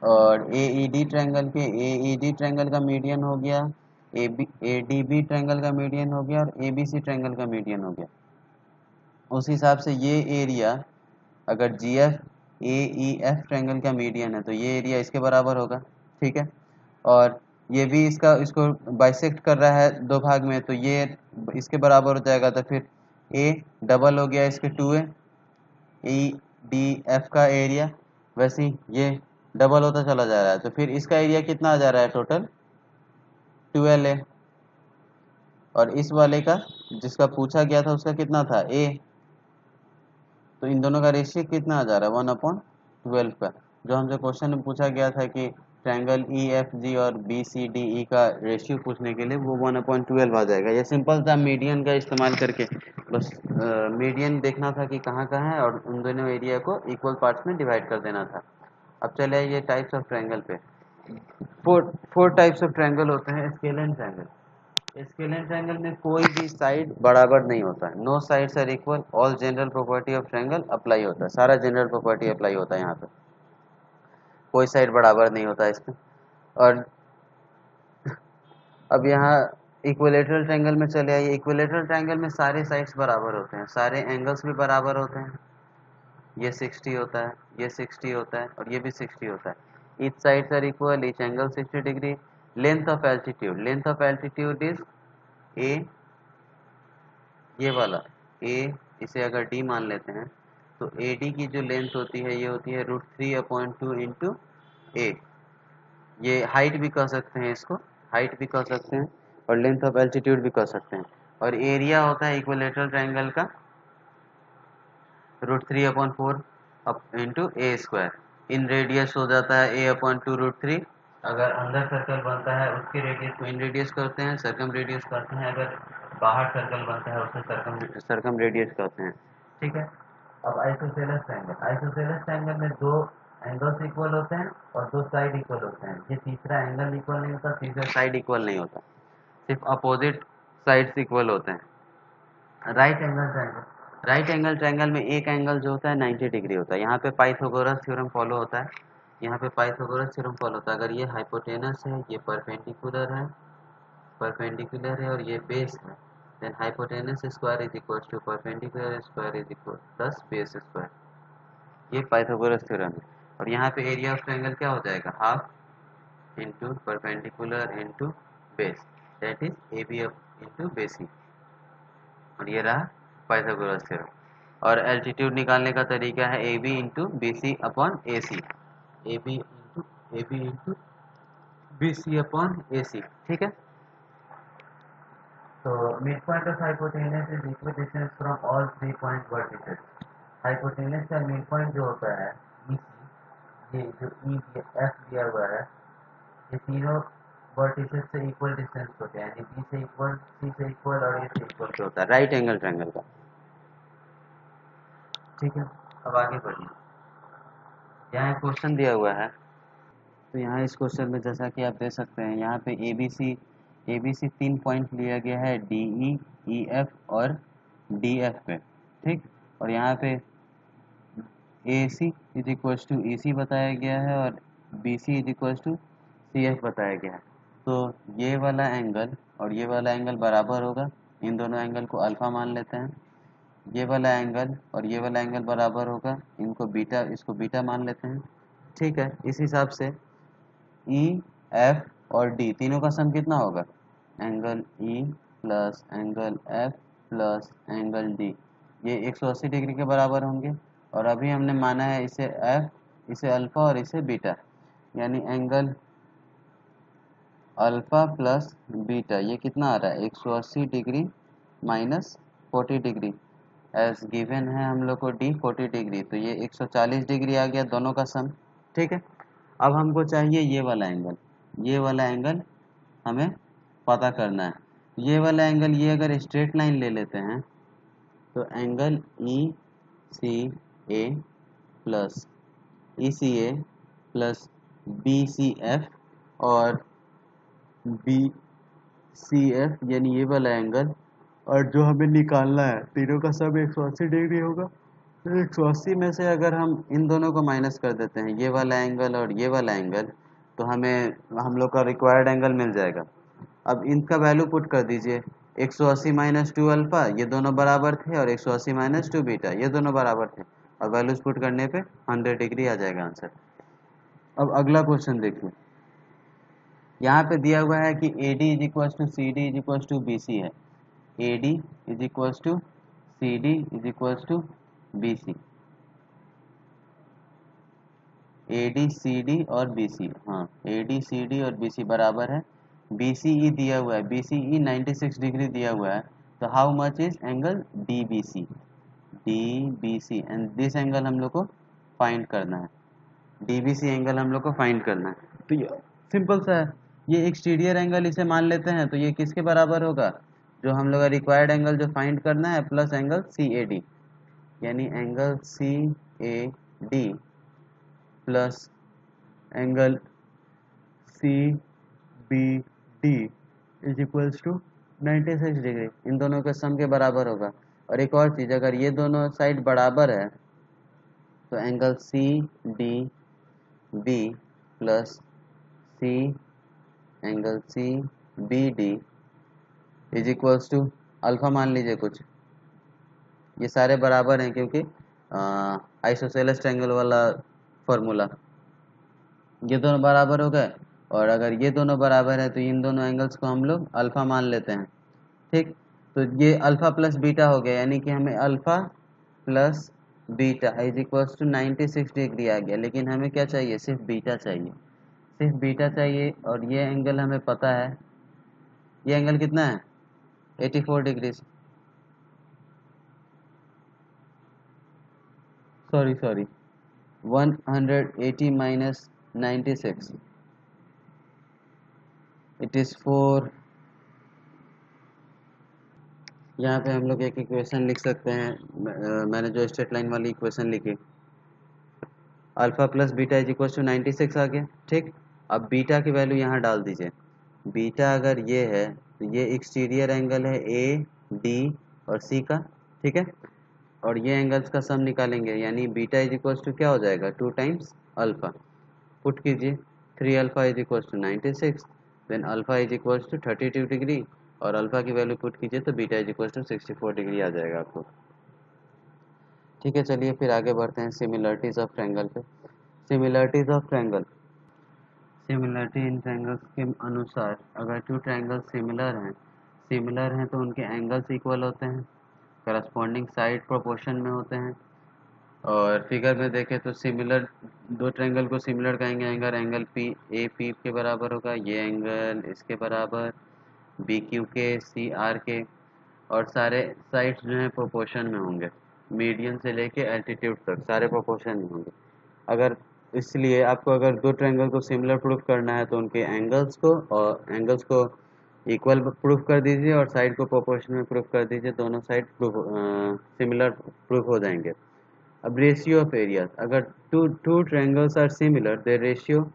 और ए ई डी ट्रायंगल के, ए ई डी ट्रायंगल का मीडियन हो गया, ए डी बी ट्रायंगल का मीडियन हो गया, और ए बी सी ट्रायंगल का मीडियन हो गया। उस हिसाब से ये एरिया अगर G F A E F triangle का मीडियन है तो ये एरिया इसके बराबर होगा। ठीक है, और ये भी इसको बाइसेक्ट कर रहा है 2 भाग में, तो ये इसके बराबर हो जाएगा, तो फिर ए डबल हो गया इसके 2a ई डी एफ का एरिया, वैसे ही ये डबल होता चला जा रहा है, तो फिर इसका एरिया कितना आ जा रहा है टोटल 12a, और इस वाले का जिसका पूछा गया था उसका कितना था a, तो इन दोनों का रेशियो कितना आ जा रहा है 1/12 का, जो हमसे क्वेश्चन में पूछा गया था कि ट्रायंगल ई एफ जी और बी सी डी ई का रेशियो पूछने के लिए, वो 1/12 आ जाएगा। ये सिंपल था मीडियन का इस्तेमाल करके, बस मीडियन देखना था कि कहाँ कहाँ है, और उन दोनों एरिया को इक्वल पार्ट्स में डिवाइड कर देना था। अब चले ये टाइप्स ऑफ ट्रायंगल पे। फोर टाइप्स ऑफ ट्रायंगल होते हैं स्केलिन ट्रायंगल। स्केलिन ट्रायंगल में कोई भी साइड बराबर नहीं होता है, no sides are equal, all general property of triangle apply होता है, सारा जनरल प्रॉपर्टी अप्लाई होता है यहाँ पे, कोई साइड बराबर नहीं होता है इसमें। और अब यहाँ इक्विलेटरल ट्रायंगल में चले आइए। इक्विलेटरल ट्रायंगल में सारे साइड्स बराबर होते हैं, सारे एंगल्स भी बराबर होते हैं, ये 60 होता है, ये 60 होता है और ये भी 60 होता है। Each sides are equal, each angle 60 degree. Length of altitude is A, ये वाला ए, इसे अगर डी मान लेते हैं तो ए डी की जो लेंथ होती है ये होती है √3/2 इंटू ए। ये हाइट भी कह सकते हैं, इसको हाइट भी कह सकते हैं और लेंथ ऑफ एल्टीट्यूड भी कह सकते हैं। और एरिया होता है इक्विलेटरल ट्रायंगल का √3/4 इंटू ए स्क्वायर। इन रेडियस हो जाता है a/2√3। अगर अंदर सर्कल बनता है उसके रेडियस को इन रेडियस करते हैं, सर्कम रेडियस करते हैं। अगर बाहर सर्कल बनता है उसे सर्कम रेडियस करते हैं। ठीक है। अब आइसोसेलेस ट्रायंगल में दो एंगल्स इक्वल होते हैं और दो साइड इक्वल होते हैं। ये तीसरा एंगल इक्वल नहीं होता, तीसरा साइड इक्वल नहीं होता, सिर्फ अपोजिट साइड्स इक्वल होते हैं। राइट एंगल ट्रायंगल में एक एंगल जो होता है 90 डिग्री होता है। यहाँ पे पाइथागोरस थ्योरम फॉलो होता है, यहाँ पे पाइथागोरस थ्योरम फॉलो होता है। अगर ये हाइपोटेनस है, ये परपेंडिकुलर है और ये बेस है, then hypotenuse square is equal to perpendicular square is equal plus base square. ये पाइथागोरस थ्योरम है। और यहाँ पे एरिया ऑफ ट्रायंगल क्या हो जाएगा, half into perpendicular into base, that is A B into B C. और ये रहा पाइथागोरस थ्योरम। और एल्टीट्यूड निकालने का तरीका है A B into B C upon A C, A B into B C upon A C. ठीक है। तो mid point of hypotenuse is equal distance from all 3 point vertices. Hypotenuse का mid point जो होता है ये जो ई एफ दिया हुआ है, ये तीनों वर्टिसेस से इक्वल डिस्टेंस होते हैं, यानी बी से इक्वल, सी से इक्वल और ए से इक्वल पे होता है राइट एंगल ट्रायंगल का। ठीक है। अब आगे बढ़िए। यहाँ एक क्वेश्चन दिया हुआ है, तो यहाँ इस क्वेश्चन में जैसा कि आप देख सकते हैं यहाँ पे ए बी सी 3 पॉइंट लिया गया है, डी ई एफ और डी एफ पे। ठीक। और यहाँ पे A C is equal to E C बताया गया है और B C is equal to C F बताया गया है। तो ये वाला एंगल और ये वाला एंगल बराबर होगा, इन दोनों एंगल को अल्फा मान लेते हैं। ये वाला एंगल और ये वाला एंगल बराबर होगा, इनको बीटा, इसको बीटा मान लेते हैं। ठीक है। इस हिसाब से ई एफ और डी तीनों का सम कितना होगा, angle E plus angle F plus angle D, ये 180 डिग्री के बराबर होंगे। और अभी हमने माना है इसे एफ, इसे अल्फा और इसे बीटा, यानी एंगल अल्फा प्लस बीटा ये कितना आ रहा है 180 degree minus 40 degree. As given है हम लोग को डी 40 डिग्री, तो ये 140 डिग्री आ गया दोनों का सम। ठीक है। अब हमको चाहिए ये वाला एंगल हमें पता करना है। ये वाला एंगल, ये अगर स्ट्रेट लाइन ले लेते हैं तो angle E C A plus E C A plus B C F और बी सी एफ, यानी ये वाला एंगल, और जो हमें निकालना है तीनों का सब 180 डिग्री होगा। तो 180 में से अगर हम इन दोनों को माइनस कर देते हैं, ये वाला एंगल और ये वाला एंगल, तो हमें हम लोग का रिक्वायर्ड एंगल मिल जाएगा। अब इनका वैल्यू पुट कर दीजिए, 180 माइनस 2 अल्फा ये दोनों बराबर थे और 180 माइनस 2 बीटा ये दोनों बराबर थे, और वैल्यूज पुट करने पे 100 डिग्री आ जाएगा आंसर। अब अगला क्वेश्चन देखिए, यहाँ पे दिया हुआ है कि A D is equal to C D is equal to B C है। A D is equal to C D is equal to B C, A D C D और बी सी, हाँ ए डी सी डी और B C बराबर है। B सी ई दिया हुआ है, B सी ई 96 degree दिया हुआ है, तो how much is angle D B C, and this angle हम लोग को फाइंड करना है, डी बी सी एंगल हम लोग को फाइंड करना है। तो ये सिंपल सा है, ये एक्सटीरियर एंगल इसे मान लेते हैं, तो ये किसके बराबर होगा, जो हम लोग का रिक्वायर्ड एंगल जो फाइंड करना है plus angle C A D, यानी angle C A D plus angle C B D is equals to 96 degree, इन दोनों के सम के बराबर होगा। और एक और चीज़, अगर ये दोनों साइड बराबर है तो angle C D B plus C angle C B D is equals to alpha मान लीजिए कुछ, ये सारे बराबर हैं क्योंकि आइसोसेलेस ट्रायंगल वाला फॉर्मूला, ये दोनों बराबर हो गए। और अगर ये दोनों बराबर है तो इन दोनों एंगल्स को हम लोग अल्फा मान लेते हैं, ठीक। तो ये अल्फा प्लस बीटा हो गया, यानी कि हमें alpha plus beta is equals to 96 degree आ गया। लेकिन हमें क्या चाहिए, सिर्फ बीटा चाहिए, सिर्फ बीटा चाहिए। और ये एंगल हमें पता है, ये एंगल कितना है 84 degree, sorry 180 minus 96 it is 4। यहाँ पे हम लोग एक इक्वेशन लिख सकते हैं, मैंने जो स्ट्रेट लाइन वाली इक्वेशन लिखी, alpha plus beta is equal to 96 आ गया, ठीक। अब बीटा की वैल्यू यहाँ डाल दीजिए, बीटा अगर ये है तो ये एक्सटीरियर एंगल है ए डी और सी का, ठीक है। और ये एंगल्स का सम निकालेंगे, यानी बीटा इज इक्वल टू क्या हो जाएगा 2 टाइम्स अल्फा, पुट कीजिए 3 alpha is equal to 96, then alpha is equal to 32 degree और अल्फा की वैल्यू पुट कीजिए तो beta is equal to 64 degree आ जाएगा आपको, ठीक है। चलिए फिर आगे बढ़ते हैं सिमिलरिटीज ऑफ ट्रायंगल पे। Similarities of triangle, similarity in triangles के अनुसार अगर टू ट्रायंगल सिमिलर हैं तो उनके एंगल्स इक्वल होते हैं, करस्पॉन्डिंग साइड प्रोपोर्शन में होते हैं। और फिगर में देखें तो सिमिलर, दो ट्रायंगल को सिमिलर कहेंगे अगर एंगल पी ए पी के बराबर होगा, ये एंगल इसके बराबर, बी क्यू के, सी आर के, और सारे साइड्स जो हैं प्रोपोर्शन में होंगे, मीडियन से लेके एल्टीट्यूड तक सारे प्रोपोर्शन में होंगे। अगर इसलिए आपको अगर दो ट्रायंगल को सिमिलर प्रूफ करना है तो उनके एंगल्स को इक्वल प्रूफ कर दीजिए और साइड को प्रोपोर्शन में प्रूफ कर दीजिए, दोनों साइड सिमिलर प्रूफ हो जाएंगे। अब रेशियो ऑफ एरियाज, अगर two triangles are similar their ratio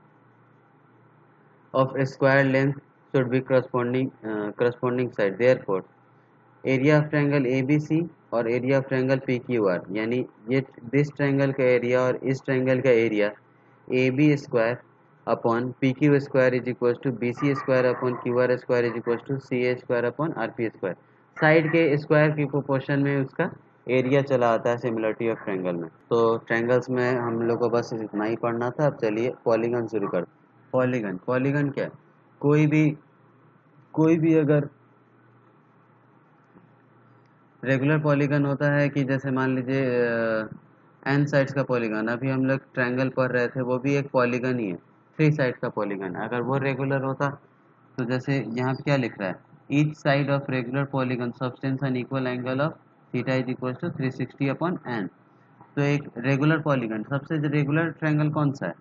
of a square length should be corresponding side, therefore area of triangle ABC और एरिया ऑफ ट्रायंगल PQR, यानी ये दिस ट्रायंगल का area और इस ट्रायंगल का area AB square upon PQ square is equal to BC square upon QR square is equal to CA square upon RP square, side के square की proportion में उसका एरिया चला आता है सिमिलरिटी ऑफ ट्रायंगल में। तो ट्रायंगल्स में हम लोग को बस इतना ही पढ़ना था। अब चलिए पॉलीगन शुरू करते। पॉलीगन क्या है, कोई भी अगर रेगुलर पॉलीगन होता है कि जैसे मान लीजिए एन साइड्स का पॉलीगन, अभी हम लोग ट्रायंगल पढ़ रहे थे वो भी एक पॉलीगन ही है, 3 साइड्स का पॉलीगन। अगर वो रेगुलर होता तो जैसे यहाँ पे क्या लिख रहा है, each side of regular polygon subtends N equal angle of theta is equal to 360 upon N. तो एक रेगुलर पॉलीगन, सबसे रेगुलर ट्रायंगल कौन सा है,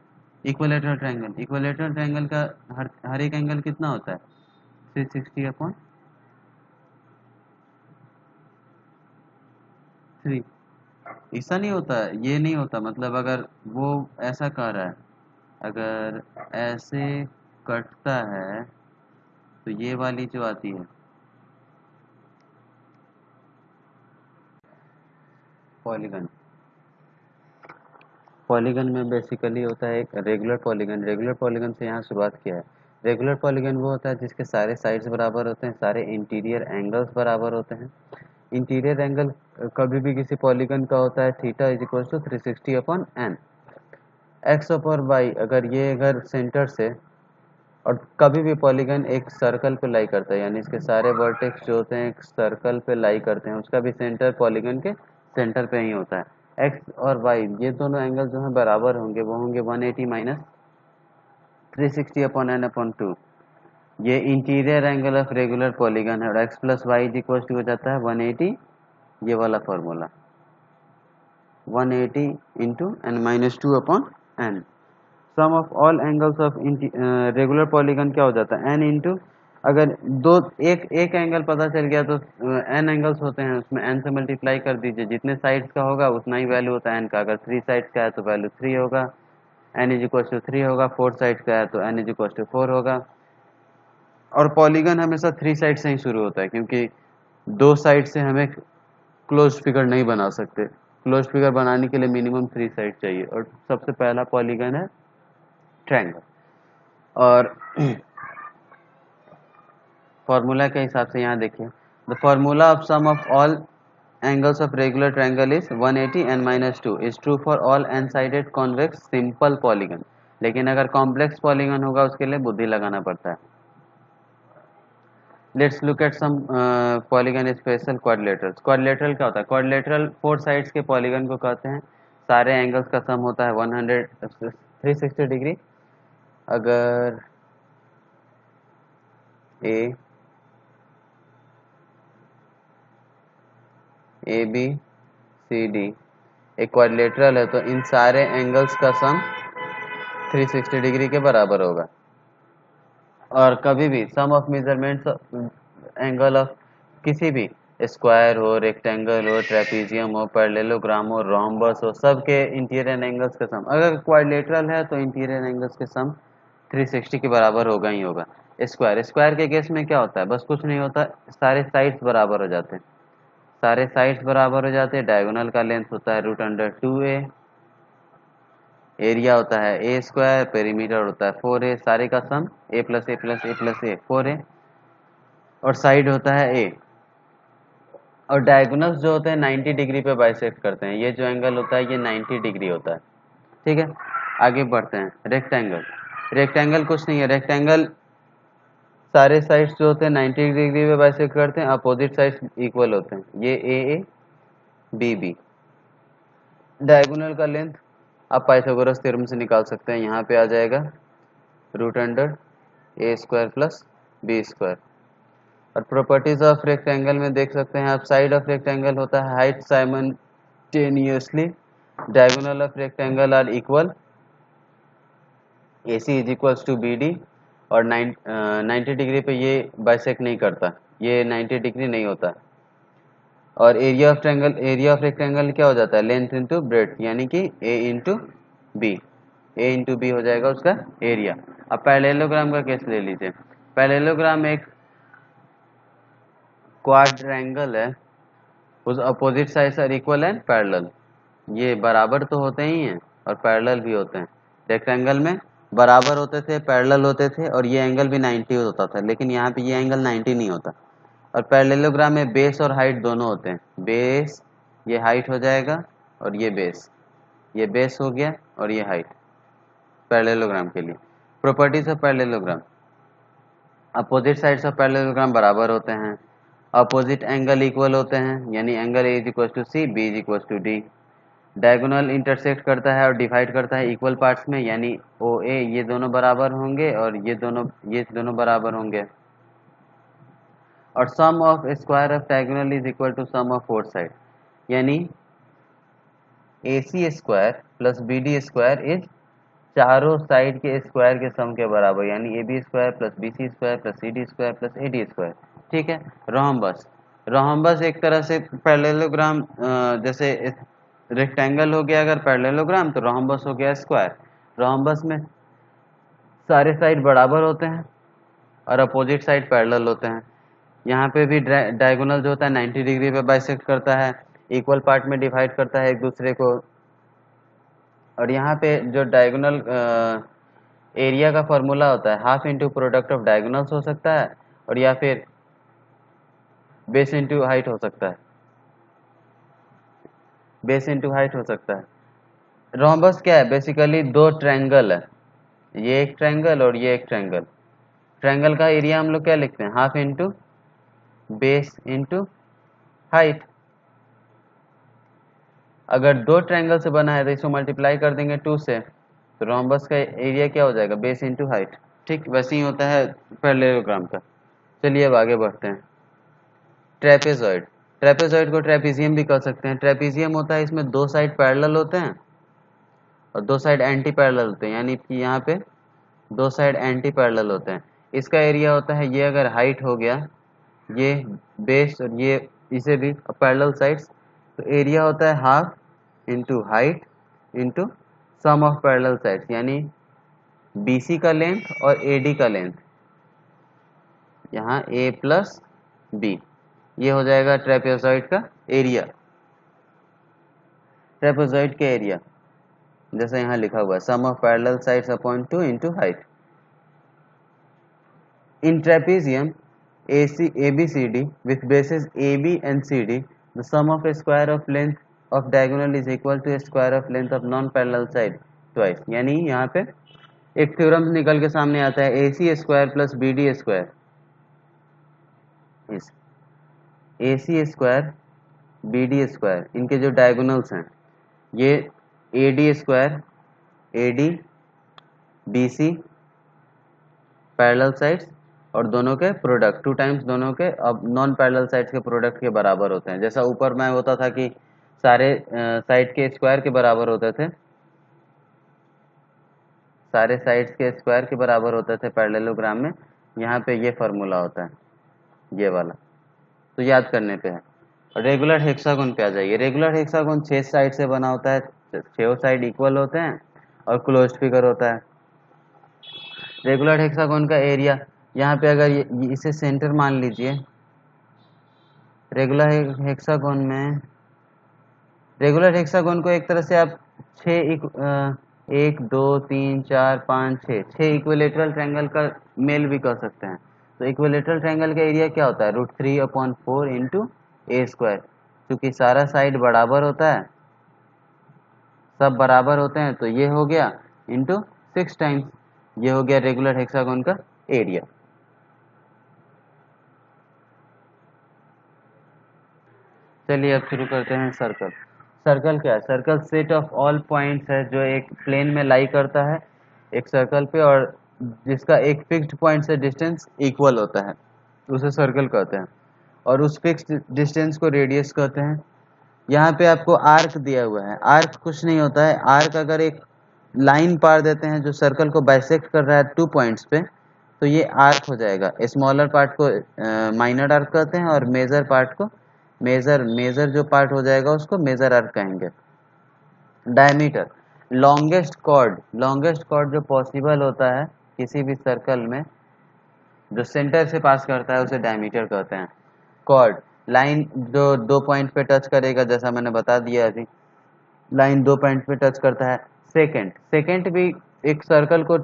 इक्विलेटरल ट्रायंगल। इक्विलेटरल ट्रायंगल का हर एक एंगल कितना होता है 360 अपॉन 3। ऐसा नहीं होता, ये नहीं होता, मतलब अगर वो ऐसा कर रहा है, अगर ऐसे कटता है तो ये वाली जो आती है पॉलीगन में बेसिकली होता है एक रेगुलर पॉलीगन। रेगुलर पॉलीगन से यहाँ शुरुआत किया है। रेगुलर पॉलीगन वो होता है जिसके सारे साइड्स बराबर होते हैं, सारे इंटीरियर एंगल्स बराबर होते हैं। इंटीरियर एंगल कभी भी किसी पॉलीगन का होता है theta is equal to 360 upon N. X और वाई, अगर सेंटर से, और कभी भी पॉलीगन एक सर्कल पे लाई करता है, यानी इसके सारे वर्टेक्स जो होते हैं एक सर्कल पे लाई करते हैं, उसका भी सेंटर पॉलीगन के सेंटर पे ही होता है। एक्स और वाई ये दोनों एंगल जो हैं बराबर होंगे, वो होंगे 180 माइनस 360 अपॉन एन अपॉन 2। ये interior angle of regular polygon है और X plus Y is equal to हो जाता है 180, ये वाला formula 180 into N minus 2 upon N. Sum of all angles of regular polygon क्या हो जाता है एन इंटू, अगर एक एंगल पता चल गया तो एन एंगल्स होते हैं, उसमें एन से मल्टीप्लाई कर दीजिए, जितने साइड्स का होगा उतना ही वैल्यू होता है एन का। अगर 3 साइड्स का है तो वैल्यू 3 होगा, n इज इक्वल टू 3 होगा, 4 साइड का है तो n इज इक्वल टू 4 होगा। और पॉलीगन हमेशा 3 साइड से ही शुरू होता है, क्योंकि 2 साइड से हमें क्लोज फिगर नहीं बना सकते। क्लोज फिगर बनाने के लिए मिनिमम 3 साइड चाहिए, और सबसे पहला पॉलीगन है ट्रायंगल। और फॉर्मूला के हिसाब से यहाँ देखिए, the formula of sum of all angles of regular triangle is 180 n minus 2 is true for all n sided convex simple polygon. लेकिन अगर कॉम्प्लेक्स पॉलीगन होगा उसके लिए बुद्धि लगाना पड़ता है। Let's look at some polygon special quadrilateral. Quadrilateral क्या होता है? क्वाड्रिलेटरल 4 साइड्स के पॉलीगन को कहते हैं। सारे एंगल्स का सम होता है 360 डिग्री। अगर ए बी सी डी एक क्वाड्रिलेटरल है तो इन सारे एंगल्स का सम 360 डिग्री के बराबर होगा। और कभी भी सम ऑफ मेजरमेंट्स एंगल ऑफ किसी भी स्क्वायर हो, रेक्टेंगल हो, ट्रेपीजियम हो, पैरेललोग्राम हो, रोम्बस हो, सब के इंटीरियर एंगल्स का सम, अगर क्वाड्रिलेटरल है तो इंटीरियर एंगल्स के सम 360 के बराबर होगा ही होगा। स्क्वायर के केस में क्या होता है? बस कुछ नहीं होता, सारे साइड्स बराबर हो जाते हैं। सारे साइड्स बराबर हो जाते हैं। डायगोनल का लेंथ होता है √2a, एरिया होता है ए स्क्वायर, पेरीमीटर होता है 4a, सारे का सम a plus A plus A plus A 4a, और साइड होता है a। और डायगोनल्स जो होते हैं 90 डिग्री पे बाइसेक्ट करते हैं। ये जो एंगल होता है ये 90 डिग्री होता है। ठीक है, आगे बढ़ते हैं। रेक्टेंगल, रेक्टेंगल कुछ नहीं है। रेक्टेंगल सारे साइड्स जो होते हैं 90 डिग्री पे बाइसेक्ट करते हैं, अपोजिट साइड्स इक्वल होते हैं। ये ए बी बी। डायगोनल का लेंथ आप पाइथागोरस थ्योरम से निकाल सकते हैं। यहाँ पे आ जाएगा √a square plus B square. और प्रॉपर्टीज ऑफ रेक्टेंगल में देख सकते हैं आप, साइड ऑफ रेक्टेंगल होता है height simultaneously, diagonal of rectangle are equal, AC is equals to BD। और 90 डिग्री पे ये बाइसेक्ट नहीं करता, ये 90 डिग्री नहीं होता। और एरिया ऑफ रेक्टेंगल क्या हो जाता है? लेंथ इंटू ब्रेड्थ, यानी कि A into B. A into B हो जाएगा उसका एरिया। अब पैरेललोग्राम का केस ले लीजिए। पैरेललोग्राम एक क्वाड्रेंगल है, उस opposite sides are equal and parallel. ये बराबर तो होते ही हैं और पैरेलल भी होते हैं। रेक्टेंगल में बराबर होते थे, पैरेलल होते थे, और ये एंगल भी 90 होता था। लेकिन यहाँ पे ये एंगल 90 नहीं होता। और पैरेललोग्राम में बेस और हाइट दोनों होते हैं। बेस, ये हाइट हो जाएगा, और ये बेस हो गया, और ये हाइट पैरेललोग्राम के लिए। Properties of parallelogram, opposite sides of parallelogram बराबर होते हैं, अपोजिट एंगल इक्वल होते हैं, यानी angle A is equal to C, B is equal to D. Diagonal intersect करता है और डिवाइड करता है इक्वल पार्ट्स में, यानी ओ ए ये दोनों बराबर होंगे और ये दोनों बराबर होंगे। और sum of square of diagonal is equal to sum of 4 side, यानी AC square plus BD square is चारों साइड के स्क्वायर के सम के बराबर, यानी AB square plus BC square plus CD square plus AD square. ठीक है। Rhombus, rhombus एक तरह से पैरेललोग्राम, जैसे रेक्टेंगल हो गया अगर पैरेललोग्राम, तो रोम्बस हो गया स्क्वायर। रोम्बस में सारे साइड बराबर होते हैं और अपोजिट साइड पैरेलल होते हैं। यहाँ पे भी डायगोनल जो होता है 90 डिग्री पे बाइसेक्ट करता है, इक्वल पार्ट में डिवाइड करता है एक दूसरे को। और यहाँ पे जो डायगोनल एरिया का फॉर्मूला होता है half into product of diagonals हो सकता है, और या फिर बेस इंटू हाइट हो सकता है। बेस इंटू हाइट हो सकता है। रोम्बस क्या है? बेसिकली दो ट्रायंगल है, ये एक ट्रायंगल और ये एक ट्रायंगल। ट्रायंगल का एरिया हम लोग क्या लिखते हैं? Half into base into height. अगर दो ट्रायंगल से बना है तो इसको मल्टीप्लाई कर देंगे 2 से, तो रोम्बस का एरिया क्या हो जाएगा? Base into height. ठीक वैसे ही होता है पैरेललोग्राम का। चलिए अब आगे बढ़ते हैं। ट्रेपेजॉइड, ट्रेपेजॉइड को ट्रेपीजियम भी कह सकते हैं। ट्रेपीजियम होता है, इसमें 2 साइड पैरेलल होते हैं और 2 साइड एंटी पैरेलल होते हैं, यानी कि यहाँ पे 2 साइड एंटी पैरेलल होते हैं। इसका एरिया होता है, ये अगर हाइट हो गया, ये बेस और ये इसे भी पैरेलल साइड्स, तो एरिया होता है half into height into sum of parallel sides, यानी BC का लेंथ और AD का लेंथ, यहाँ A प्लस B, ये हो जाएगा ट्रेपेजॉइड का एरिया, ट्रेपेजॉइड के एरिया, जैसे यहाँ लिखा हुआ है sum of parallel sides upon 2 into height. In trapezium ABCD with bases AB and CD, the sum of a square of length of diagonal is equal to a square of length of non-parallel side twice। यानी यहाँ पे एक theorem निकल के सामने आता है AC square plus BD square, इस AC स्क्वायर BD स्क्वायर, इनके जो डायगोनल्स हैं ये AD square, AD BC parallel sides और दोनों के प्रोडक्ट 2 टाइम्स दोनों के अब नॉन पैरेलल साइड्स के प्रोडक्ट के बराबर होते हैं। जैसा ऊपर में होता था कि सारे साइड के स्क्वायर के बराबर होते थे, सारे साइड्स के स्क्वायर के बराबर होते थे पैरेललोग्राम में, यहाँ पे ये फार्मूला होता है ये वाला, तो याद करने पे है। और रेगुलर हेक्सागोन पे आ जाइए। रेगुलर हेक्सागोन 6 साइड से बना होता है, 6 साइड इक्वल होते हैं और क्लोज्ड फिगर होता है। रेगुलर हेक्सागोन का एरिया, यहाँ पे अगर इसे सेंटर मान लीजिए, रेगुलर हेक्सागोन में, रेगुलर हेक्सागोन को एक तरह से आप 1 2 3 4 5 6 इक्विलेटरल ट्रायंगल का मेल भी कर सकते हैं। तो इक्विलेटरल ट्रायंगल का एरिया क्या होता है, √3/4 इंटू A स्क्वायर। क्योंकि सारा साइड बराबर होता है, सब बराबर होते हैं, तो ये हो गया इंटू 6 टाइम्स, ये हो गया रेगुलर हेक्सागोन का एरिया। चलिए अब शुरू करते हैं सर्कल। सर्कल क्या है, circle set of all points है जो एक प्लेन में लाई करता है एक सर्कल पे, और जिसका एक फिक्स्ड पॉइंट से डिस्टेंस इक्वल होता है, उसे सर्कल कहते हैं, और उस फिक्स्ड डिस्टेंस को रेडियस कहते हैं। यहाँ पे आपको आर्क दिया हुआ है, आर्क कुछ नहीं होता है, आर्क अगर एक लाइन पार देते हैं जो सर्कल को बाइसेक्ट कर रहा है 2 पॉइंट्स पे, तो ये आर्क हो जाएगा। स्मॉलर पार्ट को माइनर आर्क कहते हैं और मेजर पार्ट को मेजर जो पार्ट हो जाएगा उसको मेजर आर्क कहेंगे। डायमीटर, लॉन्गेस्ट कॉर्ड जो पॉसिबल होता है किसी भी सर्कल में, जो सेंटर से पास करता है उसे डायमीटर कहते हैं। कॉर्ड, लाइन जो 2 पॉइंट पे टच करेगा, जैसा मैंने बता दिया अभी, लाइन 2 पॉइंट पे टच करता है। सेकेंड भी एक सर्कल को,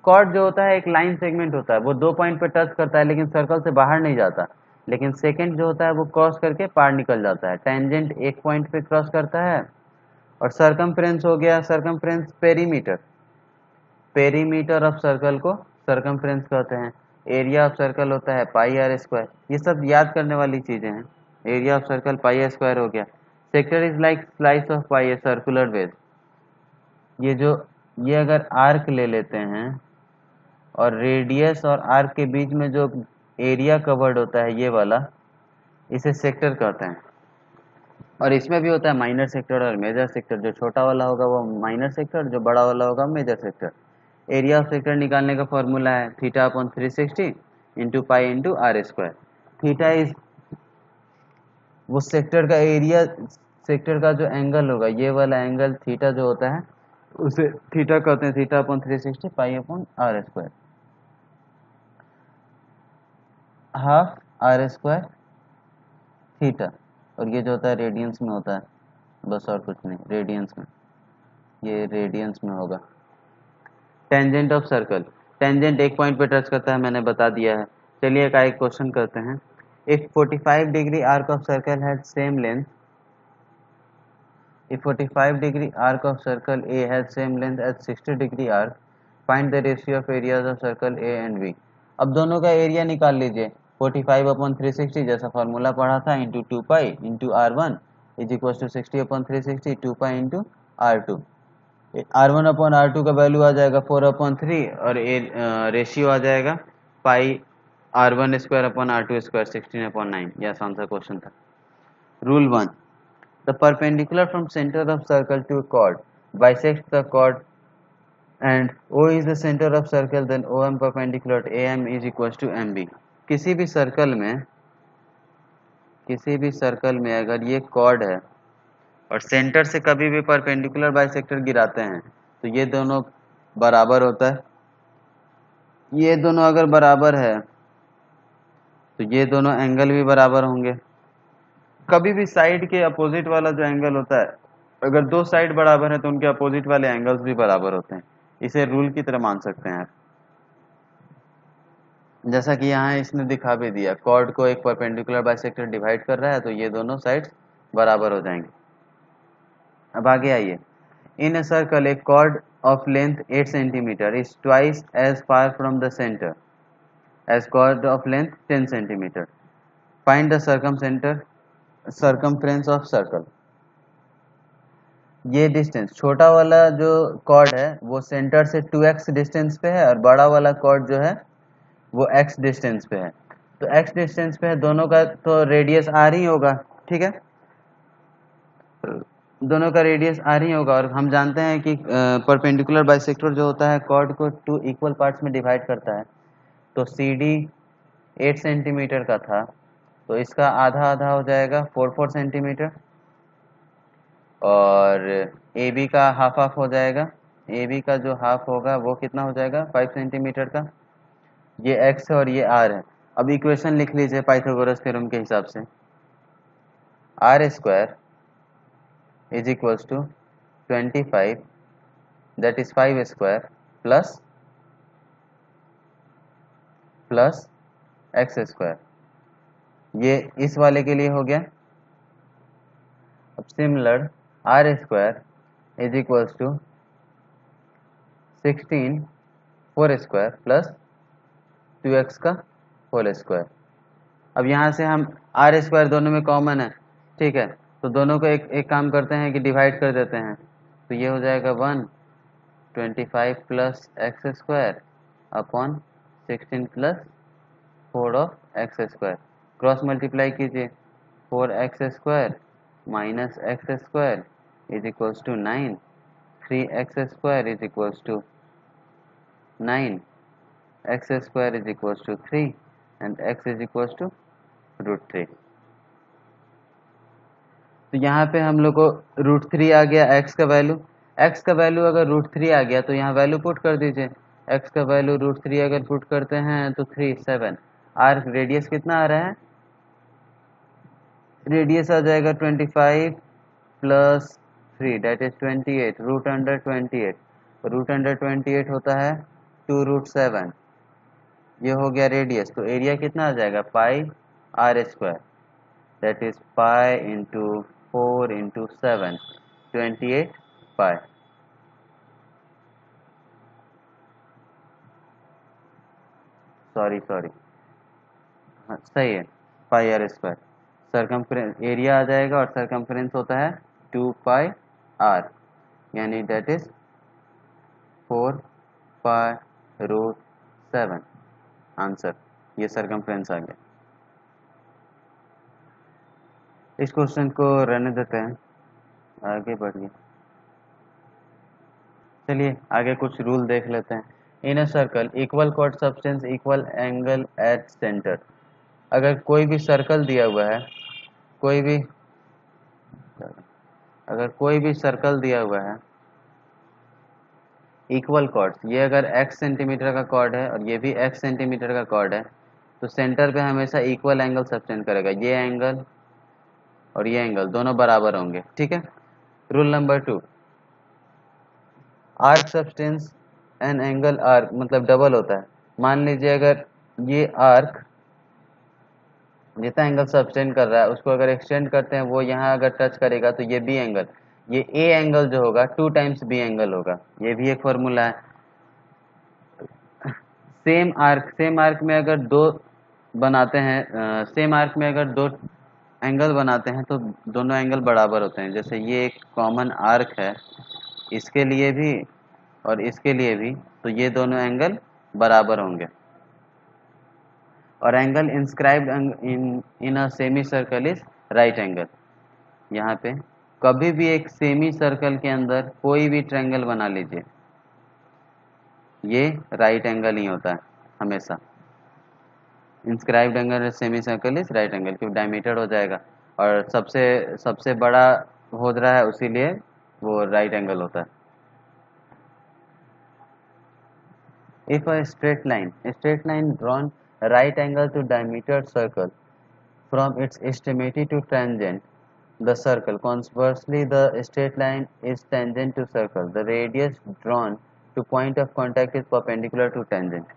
कॉर्ड जो होता है एक लाइन सेगमेंट होता है, वो 2 पॉइंट पे टच करता है लेकिन सर्कल से बाहर नहीं जाता। लेकिन सेकेंड जो होता है वो क्रॉस करके पार निकल जाता है। टेंजेंट एक पॉइंट पे क्रॉस करता है। और सरकमफ्रेंस हो गया, सरकमफ्रेंस पेरीमीटर ऑफ सर्कल को सरकमफ्रेंस कहते हैं। एरिया ऑफ सर्कल होता है πr²। ये सब याद करने वाली चीजें हैं। एरिया ऑफ सर्कल πr² हो गया। Sector is like slice of pie, circular wedge. ये अगर आर्क ले लेते हैं और रेडियस और आर्क के बीच में जो एरिया कवर्ड होता है ये वाला, इसे सेक्टर कहते हैं। और इसमें भी होता है माइनर सेक्टर और मेजर सेक्टर। जो छोटा वाला होगा वो माइनर सेक्टर, जो बड़ा वाला होगा major sector. Area of sector निकालने का फॉर्मूला है θ/360 into pi into r²। Theta is वो सेक्टर का एरिया, सेक्टर का जो एंगल होगा, ये वाला एंगल थीटा जो होता है उसे थीटा कहते हैं। θ/360 π/r², हाफ r² थीटा। और ये जो होता है रेडियंस में होता है, बस और कुछ नहीं, रेडियंस में, ये रेडियंस में होगा। टेंजेंट ऑफ सर्कल, टेंजेंट एक पॉइंट पे टच करता है, मैंने बता दिया है। चलिए एक क्वेश्चन करते हैं। If 45 degree arc of circle has same length, if 45 degree arc of circle A has same length as 60 degree arc, find the ratio of areas of circle A and B। अब दोनों का area निकाल लीजिए। 45/360 जैसा formula पढ़ा था, into 2 pi into r1 is equal to 60/360 2 pi into r2। r1/r2 का value आ जाएगा 4/3 और रेशियो आ जाएगा पाई r1² r2² 16/9। यह आसान सा क्वेश्चन था। Rule 1, the perpendicular from center of circle to a chord bisects the chord and O is the center of circle, then OM perpendicular to AM is equals to MB। किसी भी circle में अगर ये chord है और centre से कभी भी परपेंडिकुलर बाइसेक्टर गिराते हैं तो ये दोनों बराबर होता है। ये दोनों अगर बराबर है तो ये दोनों एंगल भी बराबर होंगे। कभी भी साइड के अपोजिट वाला जो एंगल होता है, अगर दो साइड बराबर है तो उनके अपोजिट वाले एंगल्स भी बराबर होते हैं। इसे रूल की तरह मान सकते हैं आप। जैसा कि यहाँ इसने दिखा भी दिया, कॉर्ड को एक परपेंडिकुलर बाइसेक्टर डिवाइड कर रहा है तो ये दोनों साइड्स बराबर हो जाएंगे। अब आगे आइए। In a circle a chord of length 8 centimeter is twice as far from the center as chord of length 10 centimeter. Find the circumference of circle. ये डिस्टेंस, छोटा वाला जो कॉर्ड है वो सेंटर से 2x डिस्टेंस पे है और बड़ा वाला कॉर्ड जो है वो x डिस्टेंस पे है। तो x डिस्टेंस पे है, दोनों का तो रेडियस r ही होगा, ठीक है। दोनों का रेडियस r ही होगा और हम जानते हैं कि परपेंडिकुलर बाइसेक्टर जो होता है कॉर्ड को 2 इक्वल पार्ट्स में डिवाइड करता है। तो CD 8 सेंटीमीटर का था तो इसका आधा आधा हो जाएगा 4 सेंटीमीटर और AB का हाफ हाफ हो जाएगा। AB का जो हाफ होगा वो कितना हो जाएगा 5 सेंटीमीटर का। ये x है और ये r है। अब इक्वेशन लिख लीजिए पाइथागोरस थ्योरम के हिसाब से। r square is equals to 25 that is 5 square plus x square। ये इस वाले के लिए हो गया। अब similar r square is equals to 16 4 square plus 2x का होल स्क्वायर। अब यहाँ से हम r स्क्वायर दोनों में कॉमन है, ठीक है, तो दोनों को एक काम करते हैं कि डिवाइड कर देते हैं। तो ये हो जाएगा 125 plus x square upon 16 plus 4 of x square. Cross multiply कीजिए, 4x square minus x square is equals to 9, 3x square is equals to 9, x square is equals to 3 and x is equals to √3। तो यहाँ पे हम लोग को √3 आ गया x का value. x का वैल्यू अगर √3 आ गया तो यहाँ वैल्यू पुट कर दीजिए। x का वैल्यू √3 अगर पुट करते हैं तो 3 7। आर्क रेडियस कितना आ रहा है, रेडियस आ जाएगा 25 plus 3 that is 28 root under 28। Root under 28 होता है 2√7। ये हो गया रेडियस। तो एरिया कितना आ जाएगा पाई r square that is pi into 4 into 7 28 pi। Sorry हाँ सही है, पाई आर स्क्वायर। सरकमफ्रेंस एरिया आ जाएगा और सरकमफ्रेंस होता है 2 पाई आर, यानी डेट इज 4 पाई √7 आंसर। ये सरकमफ्रेंस आ गया। इस क्वेश्चन को रहने देते हैं, आगे बढ़िए। चलिए आगे कुछ रूल देख लेते हैं। In a circle equal chord subtends equal angle at centre. अगर कोई भी सर्कल दिया हुआ है, अगर कोई भी सर्कल दिया हुआ है इक्वल कॉर्ड, ये अगर x सेंटीमीटर का कॉर्ड है और ये भी x सेंटीमीटर का कॉर्ड है तो सेंटर पे हमेशा इक्वल एंगल सब्सटेंड करेगा। ये एंगल और ये एंगल दोनों बराबर होंगे, ठीक है। Rule number 2, arc substance and angle arc मतलब डबल होता है। मान लीजिए अगर ये आर्क जितना एंगल सब्सटेंड कर रहा है उसको अगर एक्सटेंड करते हैं, वो यहाँ अगर टच करेगा तो ये बी एंगल, ये ए एंगल जो होगा 2 टाइम्स बी एंगल होगा। ये भी एक फॉर्मूला है। सेम आर्क में अगर दो बनाते हैं, सेम आर्क में अगर दो एंगल बनाते हैं तो दोनों एंगल बराबर होते हैं। जैसे ये एक कॉमन आर्क है, इसके लिए भी और इसके लिए भी, तो ये दोनों एंगल बराबर होंगे। और angle inscribed in a semi circle is right angle. यहाँ पे कभी भी एक सेमी सर्कल के अंदर कोई भी ट्रायंगल बना लीजिए, ये राइट एंगल ही होता है हमेशा। Inscribed angle semi circle is right angle, क्योंकि डायमीटर हो जाएगा और सबसे बड़ा हो रहा है, उसीलिए वो राइट एंगल होता है। If a straight line drawn right angle to diameter circle from its extremity to tangent the circle, conversely the straight line is tangent to circle, the radius drawn to point of contact is perpendicular to tangent.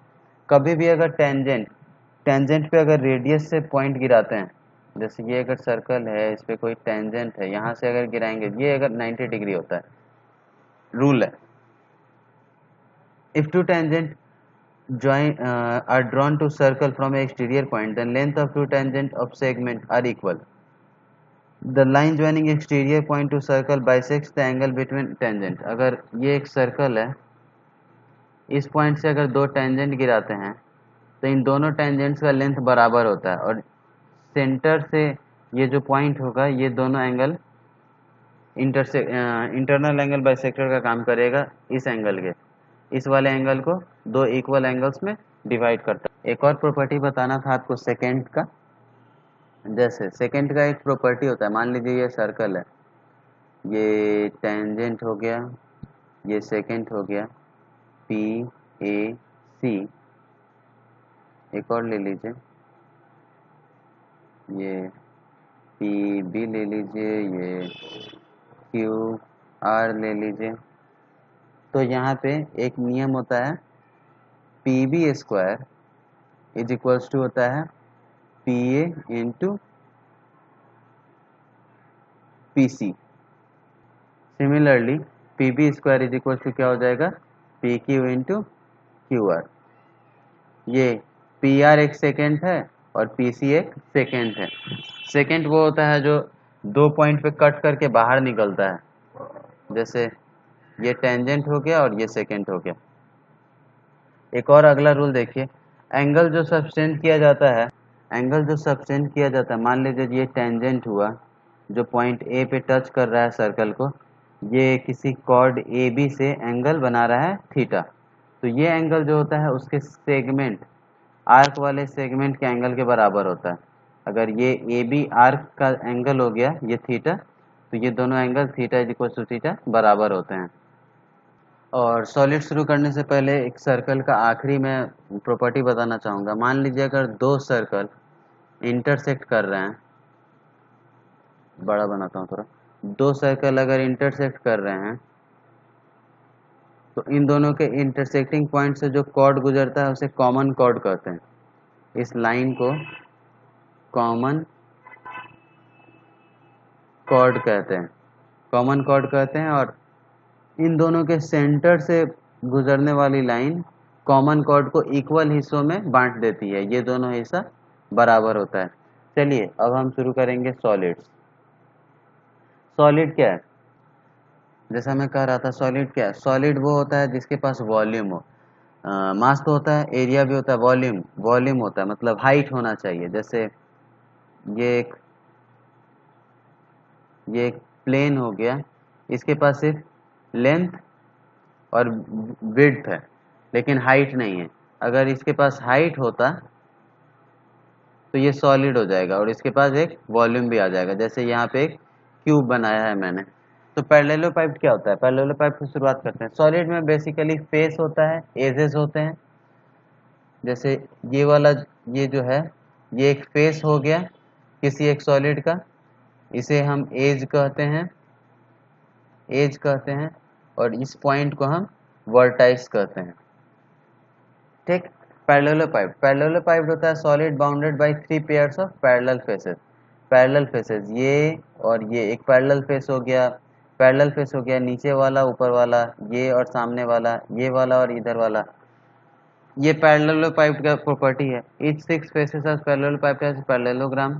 कभी भी अगर tangent पे अगर radius से point गिराते हैं, जैसे ये अगर सर्कल है, इस पे कोई टेंजेंट है, यहाँ से अगर गिराएंगे, ये अगर 90 डिग्री होता है, रूल है। If two tangent are drawn to circle from an exterior point, then length of two tangent of segment are equal. The line joining exterior point to circle bisects the angle between tangent. अगर ये एक circle है, इस point से अगर दो tangent गिराते हैं तो इन दोनों टेंजेंट्स का लेंथ बराबर होता है, और सेंटर से ये जो पॉइंट होगा, ये दोनों एंगल इंटरनल एंगल बाइसेक्टर का काम करेगा इस एंगल के। इस वाले एंगल को दो इक्वल एंगल्स में डिवाइड करता है। एक और प्रॉपर्टी बताना था आपको सेकेंड का। जैसे सेकेंड का एक प्रॉपर्टी होता है, मान लीजिए ये सर्कल है, ये टेंजेंट हो गया, ये सेकेंड हो गया, पी ए सी। एक और ले लीजिए, ये पी बी ले लीजिए, ये क्यू आर ले लीजिए। तो यहाँ पे एक नियम होता है, P B square is equals to होता है P A into P C. Similarly P B square is equals to क्या हो जाएगा, P Q into Q R. ये पी आर एक सेकेंड है और पी सी एक सेकेंड है। सेकेंड वो होता है जो दो पॉइंट पे कट करके बाहर निकलता है, जैसे ये टेंजेंट हो गया और ये सेकेंड हो गया। एक और अगला रूल देखिए, एंगल जो सब्सटेंड किया जाता है, मान लीजिए ये टेंजेंट हुआ जो पॉइंट ए पे टच कर रहा है सर्कल को, ये किसी कॉर्ड ए बी से एंगल बना रहा है थीटा। तो ये एंगल जो होता है उसके सेगमेंट, आर्क वाले सेगमेंट के एंगल के बराबर होता है। अगर ये ए बी आर्क का एंगल हो गया ये थीटा, तो ये दोनों angle theta is equal to theta बराबर होते हैं। और सॉलिड शुरू करने से पहले एक सर्कल का आखिरी मैं प्रॉपर्टी बताना चाहूँगा। मान लीजिए अगर दो सर्कल इंटरसेक्ट कर रहे हैं, बड़ा बनाता हूँ थोड़ा, दो सर्कल अगर इंटरसेक्ट कर रहे हैं तो इन दोनों के इंटरसेक्टिंग पॉइंट से जो कॉर्ड गुजरता है उसे कॉमन कॉर्ड कहते हैं। इस लाइन को कॉमन कॉर्ड कहते हैं, और इन दोनों के सेंटर से गुजरने वाली लाइन कॉमन कॉर्ड को इक्वल हिस्सों में बांट देती है, ये दोनों हिस्सा बराबर होता है। चलिए अब हम शुरू करेंगे सॉलिड्स। सॉलिड क्या है, जैसा मैं कह रहा था, सॉलिड क्या है? सॉलिड वो होता है जिसके पास वॉल्यूम हो। मास तो होता है, एरिया भी होता है, वॉल्यूम होता है, मतलब हाइट होना चाहिए। जैसे ये एक प्लेन हो गया, इसके पास सिर्फ लेंथ और विड्थ है लेकिन हाइट नहीं है। अगर इसके पास हाइट होता तो ये सॉलिड हो जाएगा और इसके पास एक वॉल्यूम भी आ जाएगा। जैसे यहाँ पे एक क्यूब बनाया है मैंने। तो पैरेललोपाइप क्या होता है? पैरेललोपाइप की शुरुआत करते हैं। सॉलिड में बेसिकली फेस होता है, एजेस होते हैं। जैसे ये वाला, ये जो है, ये एक फेस हो गया किसी एक सॉलिड का, इसे हम एज कहते हैं, और इस पॉइंट को हम वर्टाइस कहते हैं। ठीक। पैरेललोपाइप होता है solid bounded by three pairs of parallel faces. ये और ये एक पैरेलल फेस हो गया, नीचे वाला, ऊपर वाला, ये और सामने वाला, ये वाला और इधर वाला। ये पैरेललोपाइप का प्रॉपर्टी है। Each six faces of parallelepiped has parallelogram.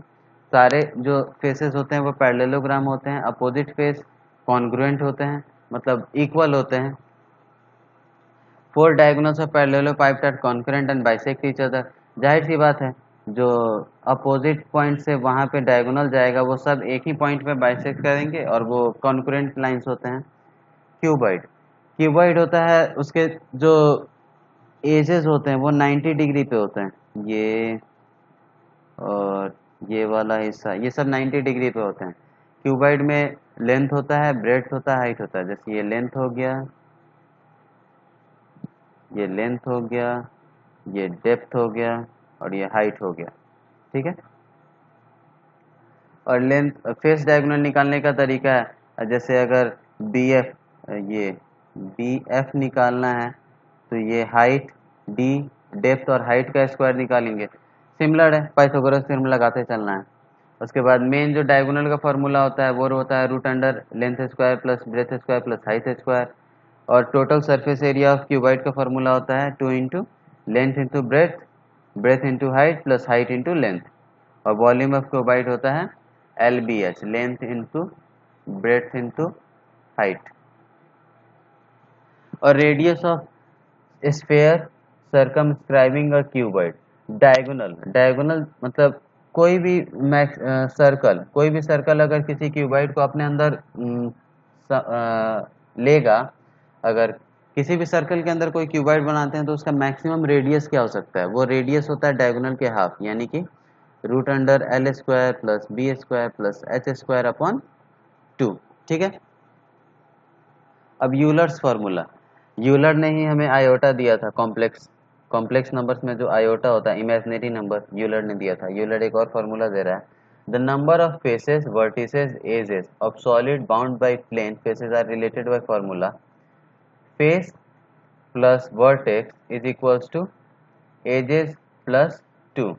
सारे जो फेसेस होते हैं वो पैरेललोग्राम होते हैं। अपोजिट फेस कॉन्ग्रुएंट होते हैं, मतलब इक्वल होते हैं। Four diagonals of parallelepiped are concurrent and bisect each other. जाहिर सी बात है, जो अपोजिट पॉइंट से वहाँ पे डायगोनल जाएगा वो सब एक ही पॉइंट पे बाइसेक्ट करेंगे और वो कॉन्करेंट लाइंस होते हैं। क्यूबॉइड होता है, उसके जो एजेस होते हैं वो 90 डिग्री पे होते हैं। ये और ये वाला हिस्सा, ये सब 90 डिग्री पे होते हैं। क्यूबाइड में लेंथ होता है, ब्रेड्थ होता है, हाइट होता है। जैसे ये लेंथ हो गया, ये लेंथ हो गया, ये डेप्थ हो गया और ये हाइट हो गया, ठीक है। और लेंथ फेस डायगोनल निकालने का तरीका है, जैसे अगर बी एफ, ये बी एफ निकालना है तो ये हाइट डी, डेप्थ और हाइट का स्क्वायर निकालेंगे। सिमिलर है, पाइथागोरस थ्योरम लगाते चलना है। उसके बाद मेन जो डायगोनल का फॉर्मूला होता है वो होता है root under length square plus breadth square plus height square. और total surface area of cuboid का फॉर्मूला होता है 2 into length into breadth, breadth into height plus height into length. और वॉल्यूम ऑफ क्यूबाइड होता है LBH, length into breadth into height. और radius of sphere circumscribing a cuboid. Diagonal, diagonal मतलब कोई भी सर्कल, कोई भी सर्कल अगर किसी क्यूबॉइड को अपने अंदर लेगा, अगर किसी भी सर्कल के अंदर कोई क्यूबॉइड बनाते हैं तो उसका मैक्सिमम रेडियस क्या हो सकता है? वो रेडियस होता है डायगोनल के हाफ, यानी कि root under L square plus B square plus H square upon 2, ठीक है। अब यूलर्स फार्मूला, यूलर ने ही हमें आयोटा दिया था, कॉम्प्लेक्स नंबर्स में जो आयोटा होता है, इमेजिनरी नंबर, यूलर ने दिया था। यूलर एक और फार्मूला दे रहा है, the number of faces, vertices, edges of solid bound by plane faces are related by formula face plus vertex is equals to edges plus 2।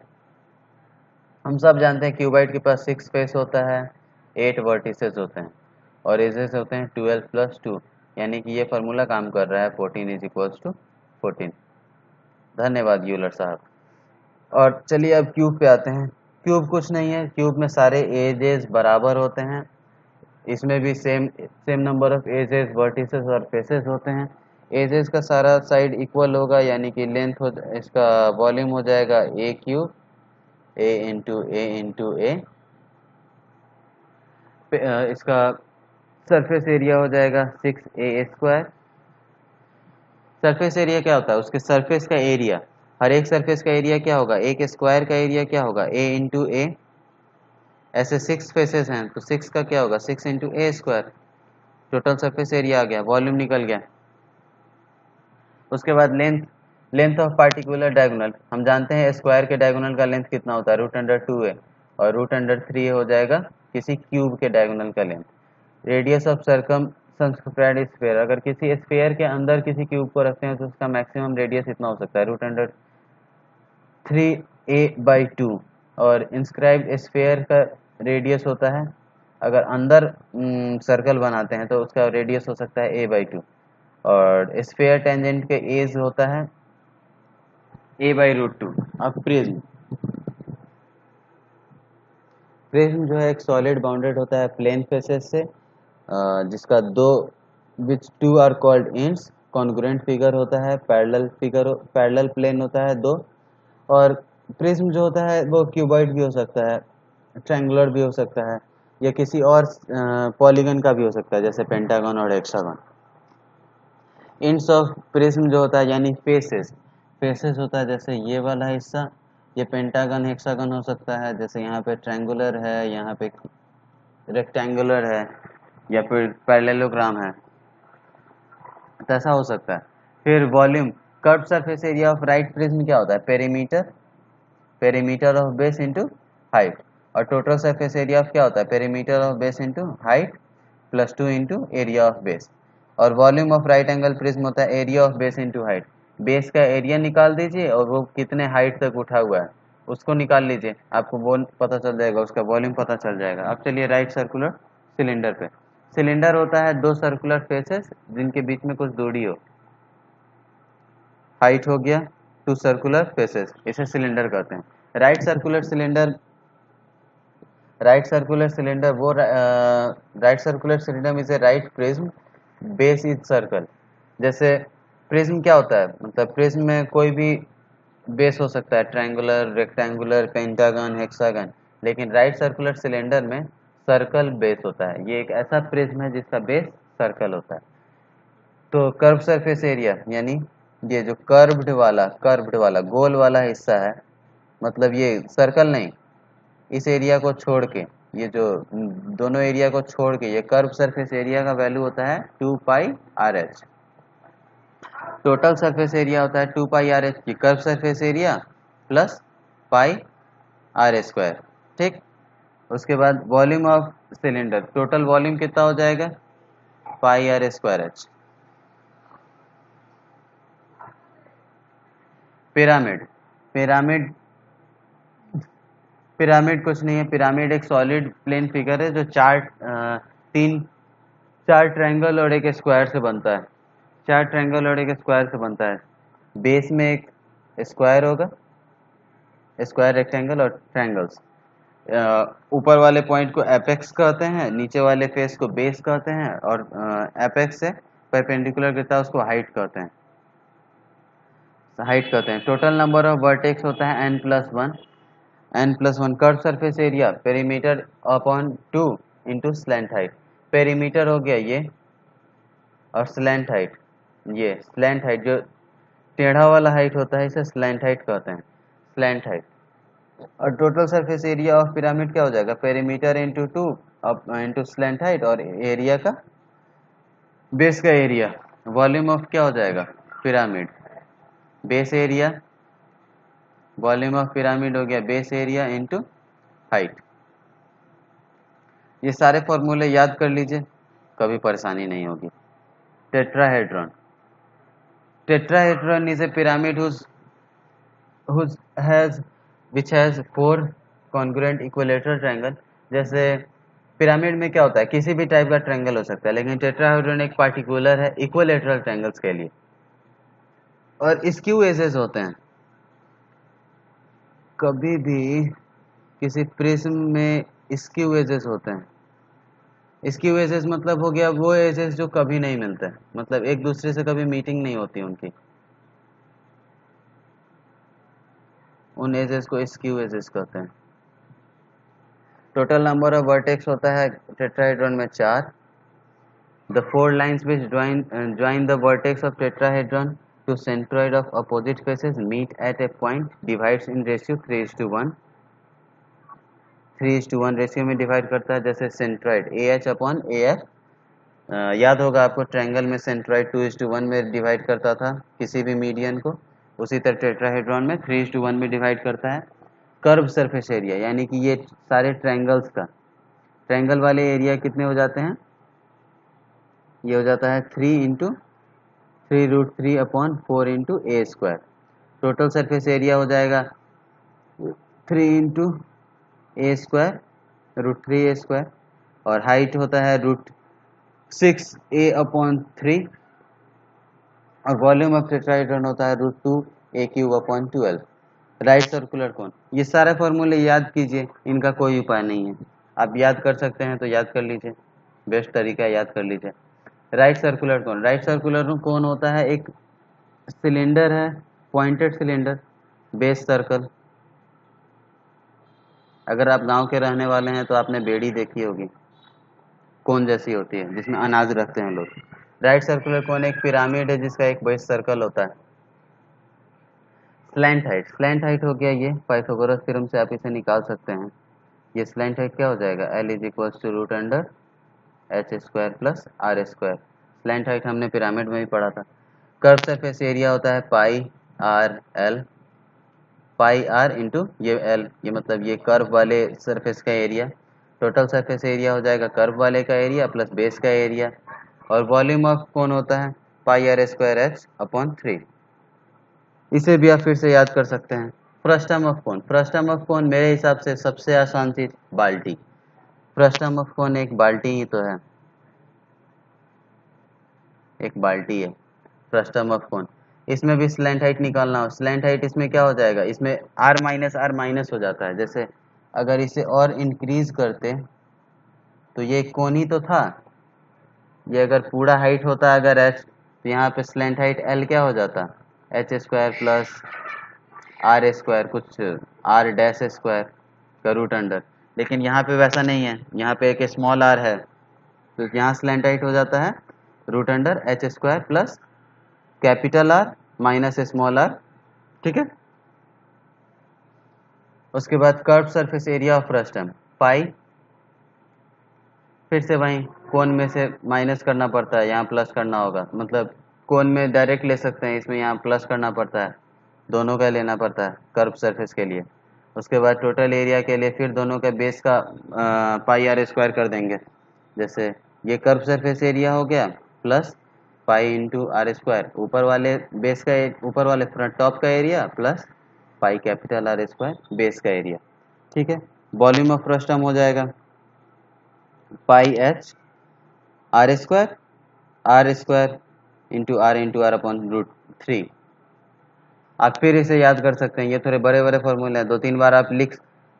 हम सब जानते हैं क्यूबाइड के पास 6 फेस होता है, 8 वर्टिसेस होते हैं और एजेस होते हैं 12 प्लस 2, यानी कि ये फार्मूला काम कर रहा है 14 इज इक्वल्स टू 14। धन्यवाद यूलर साहब। और चलिए अब क्यूब पे आते हैं। क्यूब कुछ नहीं है, क्यूब में सारे एजेस बराबर होते हैं, इसमें भी same number of edges, vertices और फेसेस होते हैं। एजेस का सारा साइड इक्वल होगा, यानी कि लेंथ हो, इसका वॉल्यूम हो जाएगा ए क्यूब, ए इंटू ए इंटू ए। इसका सरफेस एरिया हो जाएगा 6a स्क्वायर। सरफेस एरिया क्या होता है? उसके सरफेस का एरिया, हर एक सरफेस का एरिया क्या होगा? एक स्क्वायर का एरिया क्या होगा? a इंटू ए। ऐसे 6 फेसेस हैं तो 6 का क्या होगा? 6 इंटू ए स्क्वायर। टोटल सरफेस एरिया आ गया, वॉल्यूम निकल गया। उसके बाद length, length of particular diagonal, हम जानते हैं स्क्वायर के डायगोनल का लेंथ कितना होता है? रूट अंडर 2a, और रूट अंडर 3 हो जाएगा किसी क्यूब के डायगोनल का length. Radius of circumscribed sphere, अगर किसी स्फीयर के अंदर किसी क्यूब को रखते हैं तो उसका मैक्सिमम रेडियस इतना हो सकता है, रूट अंडर 3a/2। और इंस्क्राइब्ड स्फीयर का रेडियस होता है, अगर अंदर सर्कल बनाते हैं तो उसका रेडियस हो सकता है a/2। और स्फीयर टेंजेंट के एज होता है a/√2। अब प्रिज्म, प्रिज्म जो है एक सॉलिड बाउंडेड होता है प्लेन फेसेस से, जिसका दो, which two are called ends, congruent figure होता है, पैरेलल फिगर, पैरेलल प्लेन होता है दो। और प्रिज्म जो होता है वो क्यूबॉइड भी हो सकता है, ट्रायंगुलर भी हो सकता है, या किसी और पॉलीगन का भी हो सकता है, जैसे पेंटागन और हेक्सागन। इंड्स ऑफ प्रिज्म जो होता है यानी फेसेस, फेसेस होता है जैसे ये वाला हिस्सा, ये पेंटागन हेक्सागन हो सकता है, जैसे यहाँ पे ट्रायंगुलर है, यहाँ पे रेक्टेंगुलर है, या फिर पैरेललोग्राम है, तो ऐसा हो सकता है। फिर volume, curve surface area of right prism क्या होता है? Perimeter, perimeter of base into height. और टोटल सरफेस एरिया ऑफ क्या होता है? Perimeter of base into height plus 2 into area of base. और volume of right angle prism होता है area of base into height. Base का area निकाल दीजिए और वो कितने हाइट तक उठा हुआ है उसको निकाल लीजिए, आपको वो पता चल जाएगा, उसका वॉल्यूम पता चल जाएगा। अब चलिए राइट सर्कुलर सिलेंडर पे। सिलेंडर होता है दो सर्कुलर फेसेस जिनके बीच में कुछ दूरी हो, हाइट हो गया, टू सर्कुलर फेसेस, इसे सिलेंडर कहते हैं। Right circular cylinder, right circular cylinder वो right circular cylinder is a right prism, base is circle. जैसे प्रिज्म क्या होता है? मतलब प्रिज्म में कोई भी बेस हो सकता है, ट्रायंगुलर, रेक्टेंगुलर, पेंटागन, हेक्सागन, लेकिन राइट सर्कुलर सिलेंडर में सर्कल बेस होता है। ये एक ऐसा प्रिज्म है जिसका बेस सर्कल होता है। तो कर्व सरफेस एरिया यानी ये जो कर्व्ड वाला गोल वाला हिस्सा है, मतलब ये सर्कल नहीं, इस एरिया को छोड़ के ये जो दोनों एरिया को छोड़ के ये कर्व सरफेस एरिया का वैल्यू होता है 2 pi R H. Total surface area होता है 2 पाई आर एच की curve surface area plus pi R square. ठीक, उसके बाद volume of cylinder, total volume कितना हो जाएगा pi R square H. Pyramid, pyramid pyramid कुछ नहीं है, पिरामिड एक सॉलिड प्लेन फिगर है जो चार ट्रायंगल और एक स्क्वायर से बनता है। चार ट्रायंगल और एक स्क्वायर से बनता है। बेस में एक स्क्वायर होगा, स्क्वायर रेक्टेंगल और ट्रायंगल्स। ऊपर वाले पॉइंट को एपेक्स कहते हैं, नीचे वाले फेस को बेस कहते हैं, और एपेक्स से परपेंडिकुलर गिरता है उसको हाइट कहते हैं, हाइट कहते हैं। टोटल नंबर ऑफ वर्टेक्स होता है n+1, n+1। Curve surface area perimeter upon 2 into slant height. Perimeter हो गया ये, और स्लैंट हाइट, ये स्लैंट हाइट जो टेढ़ा वाला हाइट होता है इसे स्लैंट हाइट कहते हैं, स्लैंट हाइट। और total surface area of pyramid क्या हो जाएगा, perimeter into 2 into slant height, और एरिया का बेस का एरिया। वॉल्यूम ऑफ क्या हो जाएगा pyramid, base area, volume of pyramid हो गया बेस एरिया इंटू हाइट। ये सारे फॉर्मूले याद कर लीजिए, कभी परेशानी नहीं होगी। Tetrahedron, tetrahedron is a pyramid which has 4 congruent equilateral triangle। जैसे पिरामिड में क्या होता है, किसी भी टाइप का ट्रायंगल हो सकता है, लेकिन टेट्राहेड्रॉन एक पार्टिकुलर है इक्विलेटरल ट्रायंगल्स के लिए। और स्क्यू एजेस होते हैं, कभी भी किसी प्रिज्म में स्क्यू एजेस होते हैं। स्क्यू एजेस मतलब हो गया वो एजेस जो कभी नहीं मिलते, मतलब एक दूसरे से कभी मीटिंग नहीं होती उनकी, उन एजेस को स्क्यू एजेस कहते हैं। टोटल नंबर ऑफ वर्टेक्स होता है टेट्राहेड्रॉन में 4। The 4 lines which join the vertex of tetrahedron to centroid of opposite faces meet at a point divides in ratio 3:1। 3:1 ratio में डिवाइड करता है। जैसे सेंट्रॉइड AH अपॉन AF, याद होगा आपको ट्रायंगल में सेंट्रॉइड 2:1 में डिवाइड करता था किसी भी मीडियन को, उसी तरह टेट्राहेड्रॉन में 3:1 में डिवाइड करता है। कर्व सरफेस एरिया, यानी कि ये सारे ट्रायंगल्स का ट्रायंगल वाले एरिया कितने हो जाते हैं, ये हो जाता है 3 इंटू 3√3 अपॉन 4 इंटू ए स्क्वायर। टोटल सरफेस एरिया हो जाएगा 3 इंटू ए स्क्वायर √3 a², और हाइट होता है √6a अपॉन 3, और वॉल्यूम ऑफ टेट्राहेड्रॉन होता है √2a³ upon 12। Right circular cone, ये सारे फॉर्मूले याद कीजिए, इनका कोई उपाय नहीं है। आप याद कर सकते हैं तो याद कर लीजिए, बेस्ट तरीका है, याद कर लीजिए। Right circular cone, right circular cone होता है एक सिलेंडर है, पॉइंटेड सिलेंडर, बेस सर्कल। अगर आप गांव के रहने वाले हैं तो आपने बेड़ी देखी होगी, कोन जैसी होती है जिसमें अनाज रखते हैं लोग। राइट सर्कुलर कोन एक पिरामिड है जिसका एक बेस सर्कल होता है। स्लैंट हाइट, स्लैंट हाइट हो गया ये, पाइथागोरस थ्योरम से आप इसे निकाल सकते हैं। ये स्लैंट हाइट क्या हो जाएगा, L = √h² plus r²। Slant height हमने पिरामिड में भी पढ़ा था। कर्व सरफेस एरिया होता है पाई आर इंटू ये L, ये मतलब ये कर्व वाले सरफेस का एरिया। टोटल सरफेस एरिया हो जाएगा कर्व वाले का एरिया प्लस बेस का एरिया, और वॉल्यूम ऑफ कोन होता है πr² अपॉन 3। इसे भी आप फिर से याद कर सकते हैं। Frustum of cone, frustum of cone मेरे हिसाब से सबसे आसान चीज बाल्टी। फ्रस्टम ऑफ कोन एक बाल्टी ही तो है, एक बाल्टी है फ्रस्टम ऑफ कोन। इसमें भी स्लैंट हाइट निकालना हो, स्लैंट हाइट इसमें क्या हो जाएगा, इसमें r- हो जाता है। जैसे अगर इसे और इंक्रीज करते तो ये कोन ही तो था, ये अगर पूरा हाइट होता अगर h, तो यहाँ पे स्लैंट हाइट L क्या हो जाता, h² प्लस r², कुछ r' का रूट अंडर। लेकिन यहाँ पे वैसा नहीं है, यहाँ पे एक स्मॉल r है, तो यहाँ स्लैंट हाइट हो जाता है √h² plus capital R minus small r। ठीक है, उसके बाद curve surface area of frustum pi फिर से वहीं कोन में से माइनस करना पड़ता है, यहाँ प्लस करना होगा, मतलब कोन में डायरेक्ट ले सकते हैं, इसमें यहाँ प्लस करना पड़ता है, दोनों का लेना पड़ता है कर्व सरफेस के लिए। उसके बाद टोटल एरिया के लिए फिर दोनों का बेस का पाई आर स्क्वायर कर देंगे। जैसे ये कर्व सरफेस एरिया हो गया plus pi into R square, ऊपर वाले बेस का ऊपर वाले फ्रंट टॉप का area plus pi capital R square base का एरिया। ठीक है, वॉल्यूम ऑफ फ्रस्टम हो जाएगा pi H R square into R upon root 3। आप फिर इसे याद कर सकते हैं, ये थोड़े बड़े बड़े फॉर्मूले हैं, 2-3 बार आप लिख।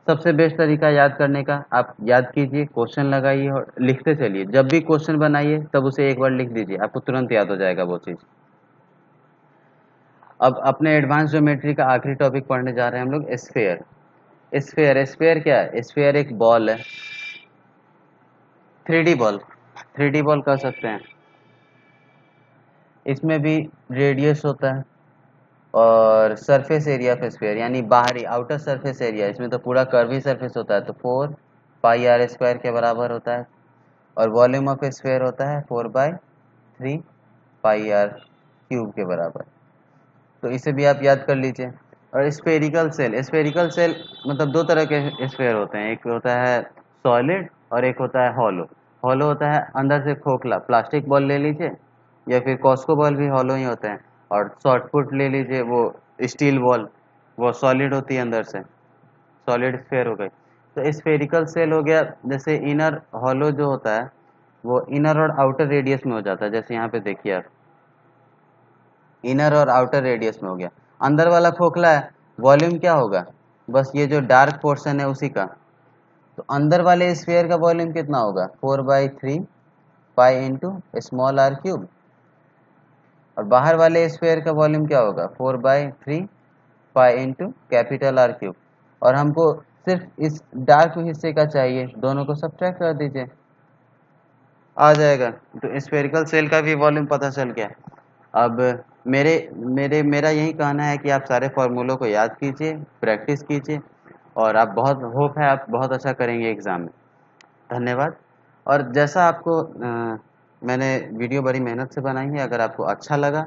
सबसे बेस्ट तरीका याद करने का, आप याद कीजिए, क्वेश्चन लगाइए और लिखते चलिए। जब भी क्वेश्चन बनाइए तब उसे एक बार लिख दीजिए, आपको तुरंत याद हो जाएगा वो चीज़। अब अपने एडवांस ज्योमेट्री का आखिरी टॉपिक पढ़ने जा रहे हैं हम लोग, स्फेयर। स्फेयर क्या है? स्फेयर एक बॉल है, 3D बॉल, 3D बॉल कह सकते हैं। इसमें भी रेडियस होता है और सरफेस एरिया ऑफ स्फीयर यानी बाहरी आउटर सरफेस एरिया, इसमें तो पूरा कर्व ही सरफेस होता है, तो 4 पाई आर स्क्वायर के बराबर होता है। और वॉल्यूम ऑफ स्फीयर होता है 4/3 पाई आर क्यूब के बराबर। तो इसे भी आप याद कर लीजिए। और स्फेरिकल सेल मतलब दो तरह के स्फीयर होते हैं, एक होता है सॉलिड और एक होता है हॉलो। हॉलो होता है अंदर से खोखला, प्लास्टिक बॉल ले लीजिए या फिर कॉस्को बॉल भी हॉलो ही होते हैं। और शॉर्ट पुट ले लीजिए, वो स्टील बॉल, वो सॉलिड होती है अंदर से, सॉलिड स्फेयर हो गई। तो स्फेरिकल सेल हो गया, जैसे इनर हॉलो जो होता है वो इनर और आउटर रेडियस में हो जाता है। जैसे यहाँ पे देखिए आप, इनर और आउटर रेडियस में हो गया। अंदर वाला खोखला है, वॉल्यूम क्या होगा? बस ये जो डार्क पोर्शन है उसी का। तो अंदर वाले स्फीयर का वॉल्यूम कितना होगा? 4/3 pi into small R cube. और बाहर वाले स्फीयर का वॉल्यूम क्या होगा? 4/3 pi into capital R cube. और हमको सिर्फ इस डार्क हिस्से का चाहिए, दोनों को सब्ट्रैक्ट कर दीजिए, आ जाएगा। तो स्फेरिकल सेल का भी वॉल्यूम पता चल गया। अब मेरा यही कहना है कि आप सारे फार्मूलों को याद कीजिए, प्रैक्टिस कीजिए, और आप बहुत होप है आप बहुत अच्छा करेंगे एग्ज़ाम में। धन्यवाद। और जैसा आपको मैंने वीडियो बड़ी मेहनत से बनाई है, अगर आपको अच्छा लगा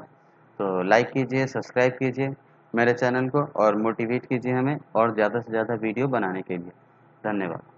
तो लाइक कीजिए, सब्सक्राइब कीजिए मेरे चैनल को और मोटिवेट कीजिए हमें और ज़्यादा से ज़्यादा वीडियो बनाने के लिए। धन्यवाद।